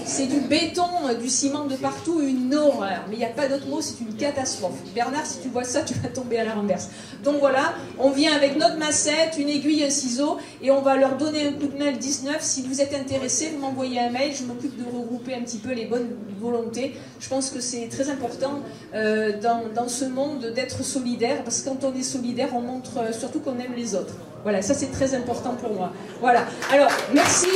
c'est du béton, du ciment de partout, une horreur. Mais il n'y a pas d'autre mot, c'est une catastrophe. Bernard, si tu vois ça, tu vas tomber à la renverse. Donc voilà, on vient avec notre massette, une aiguille, un ciseau, et on va leur donner un coup de main le 19. Si vous êtes intéressés, vous m'envoyez un mail, je m'occupe de regrouper un petit peu les bonnes volontés. Je pense que c'est très important dans ce monde d'être solidaire. solidaire, parce que quand on est solidaire, on montre surtout qu'on aime les autres. Voilà, ça c'est très important pour moi. Voilà, alors merci.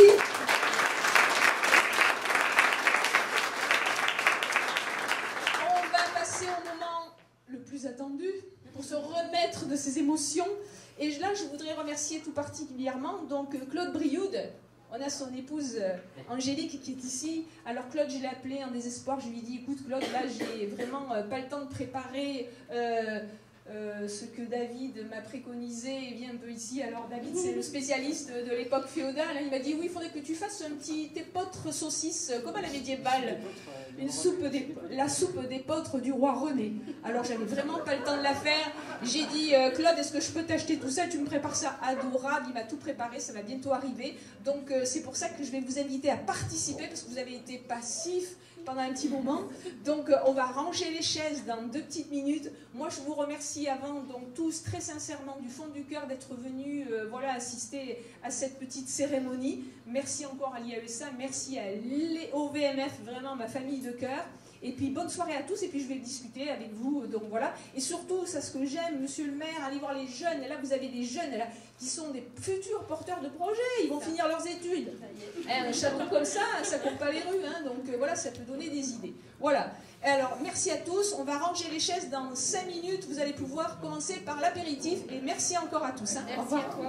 On va passer au moment le plus attendu pour se remettre de ses émotions. Et là, je voudrais remercier tout particulièrement donc Claude Brioude. On a son épouse Angélique qui est ici. Alors Claude, je l'ai appelé en désespoir. Je lui ai dit, écoute Claude, là j'ai vraiment pas le temps de préparer ce que David m'a préconisé. Il vient un peu ici. Alors David, c'est le spécialiste de l'époque féodale. Il m'a dit, oui, il faudrait que tu fasses un petit épeautre saucisse, comme à la médiévale. La soupe d'épeautre du roi René. Alors j'avais vraiment pas le temps de la faire. J'ai dit, Claude, est-ce que je peux t'acheter tout ça? Tu me prépares ça adorable. Il m'a tout préparé, ça va bientôt arriver. Donc c'est pour ça que je vais vous inviter à participer, parce que vous avez été passifs pendant un petit moment. Donc on va ranger les chaises dans 2 petites minutes. Moi je vous remercie avant, donc tous très sincèrement du fond du cœur d'être venus voilà, assister à cette petite cérémonie. Merci encore à l'IAESA, merci au VMF, vraiment ma famille de cœur. Et puis bonne soirée à tous, et puis je vais discuter avec vous, donc voilà. Et surtout, ça ce que j'aime, monsieur le maire, allez voir les jeunes. Et là vous avez des jeunes là, qui sont des futurs porteurs de projets, ils vont finir leurs études. Un château comme ça court pas les rues, hein, donc voilà, ça peut donner des idées. Voilà, alors merci à tous, on va ranger les chaises dans 5 minutes, vous allez pouvoir commencer par l'apéritif, et merci encore à tous. Hein. Au revoir. À toi,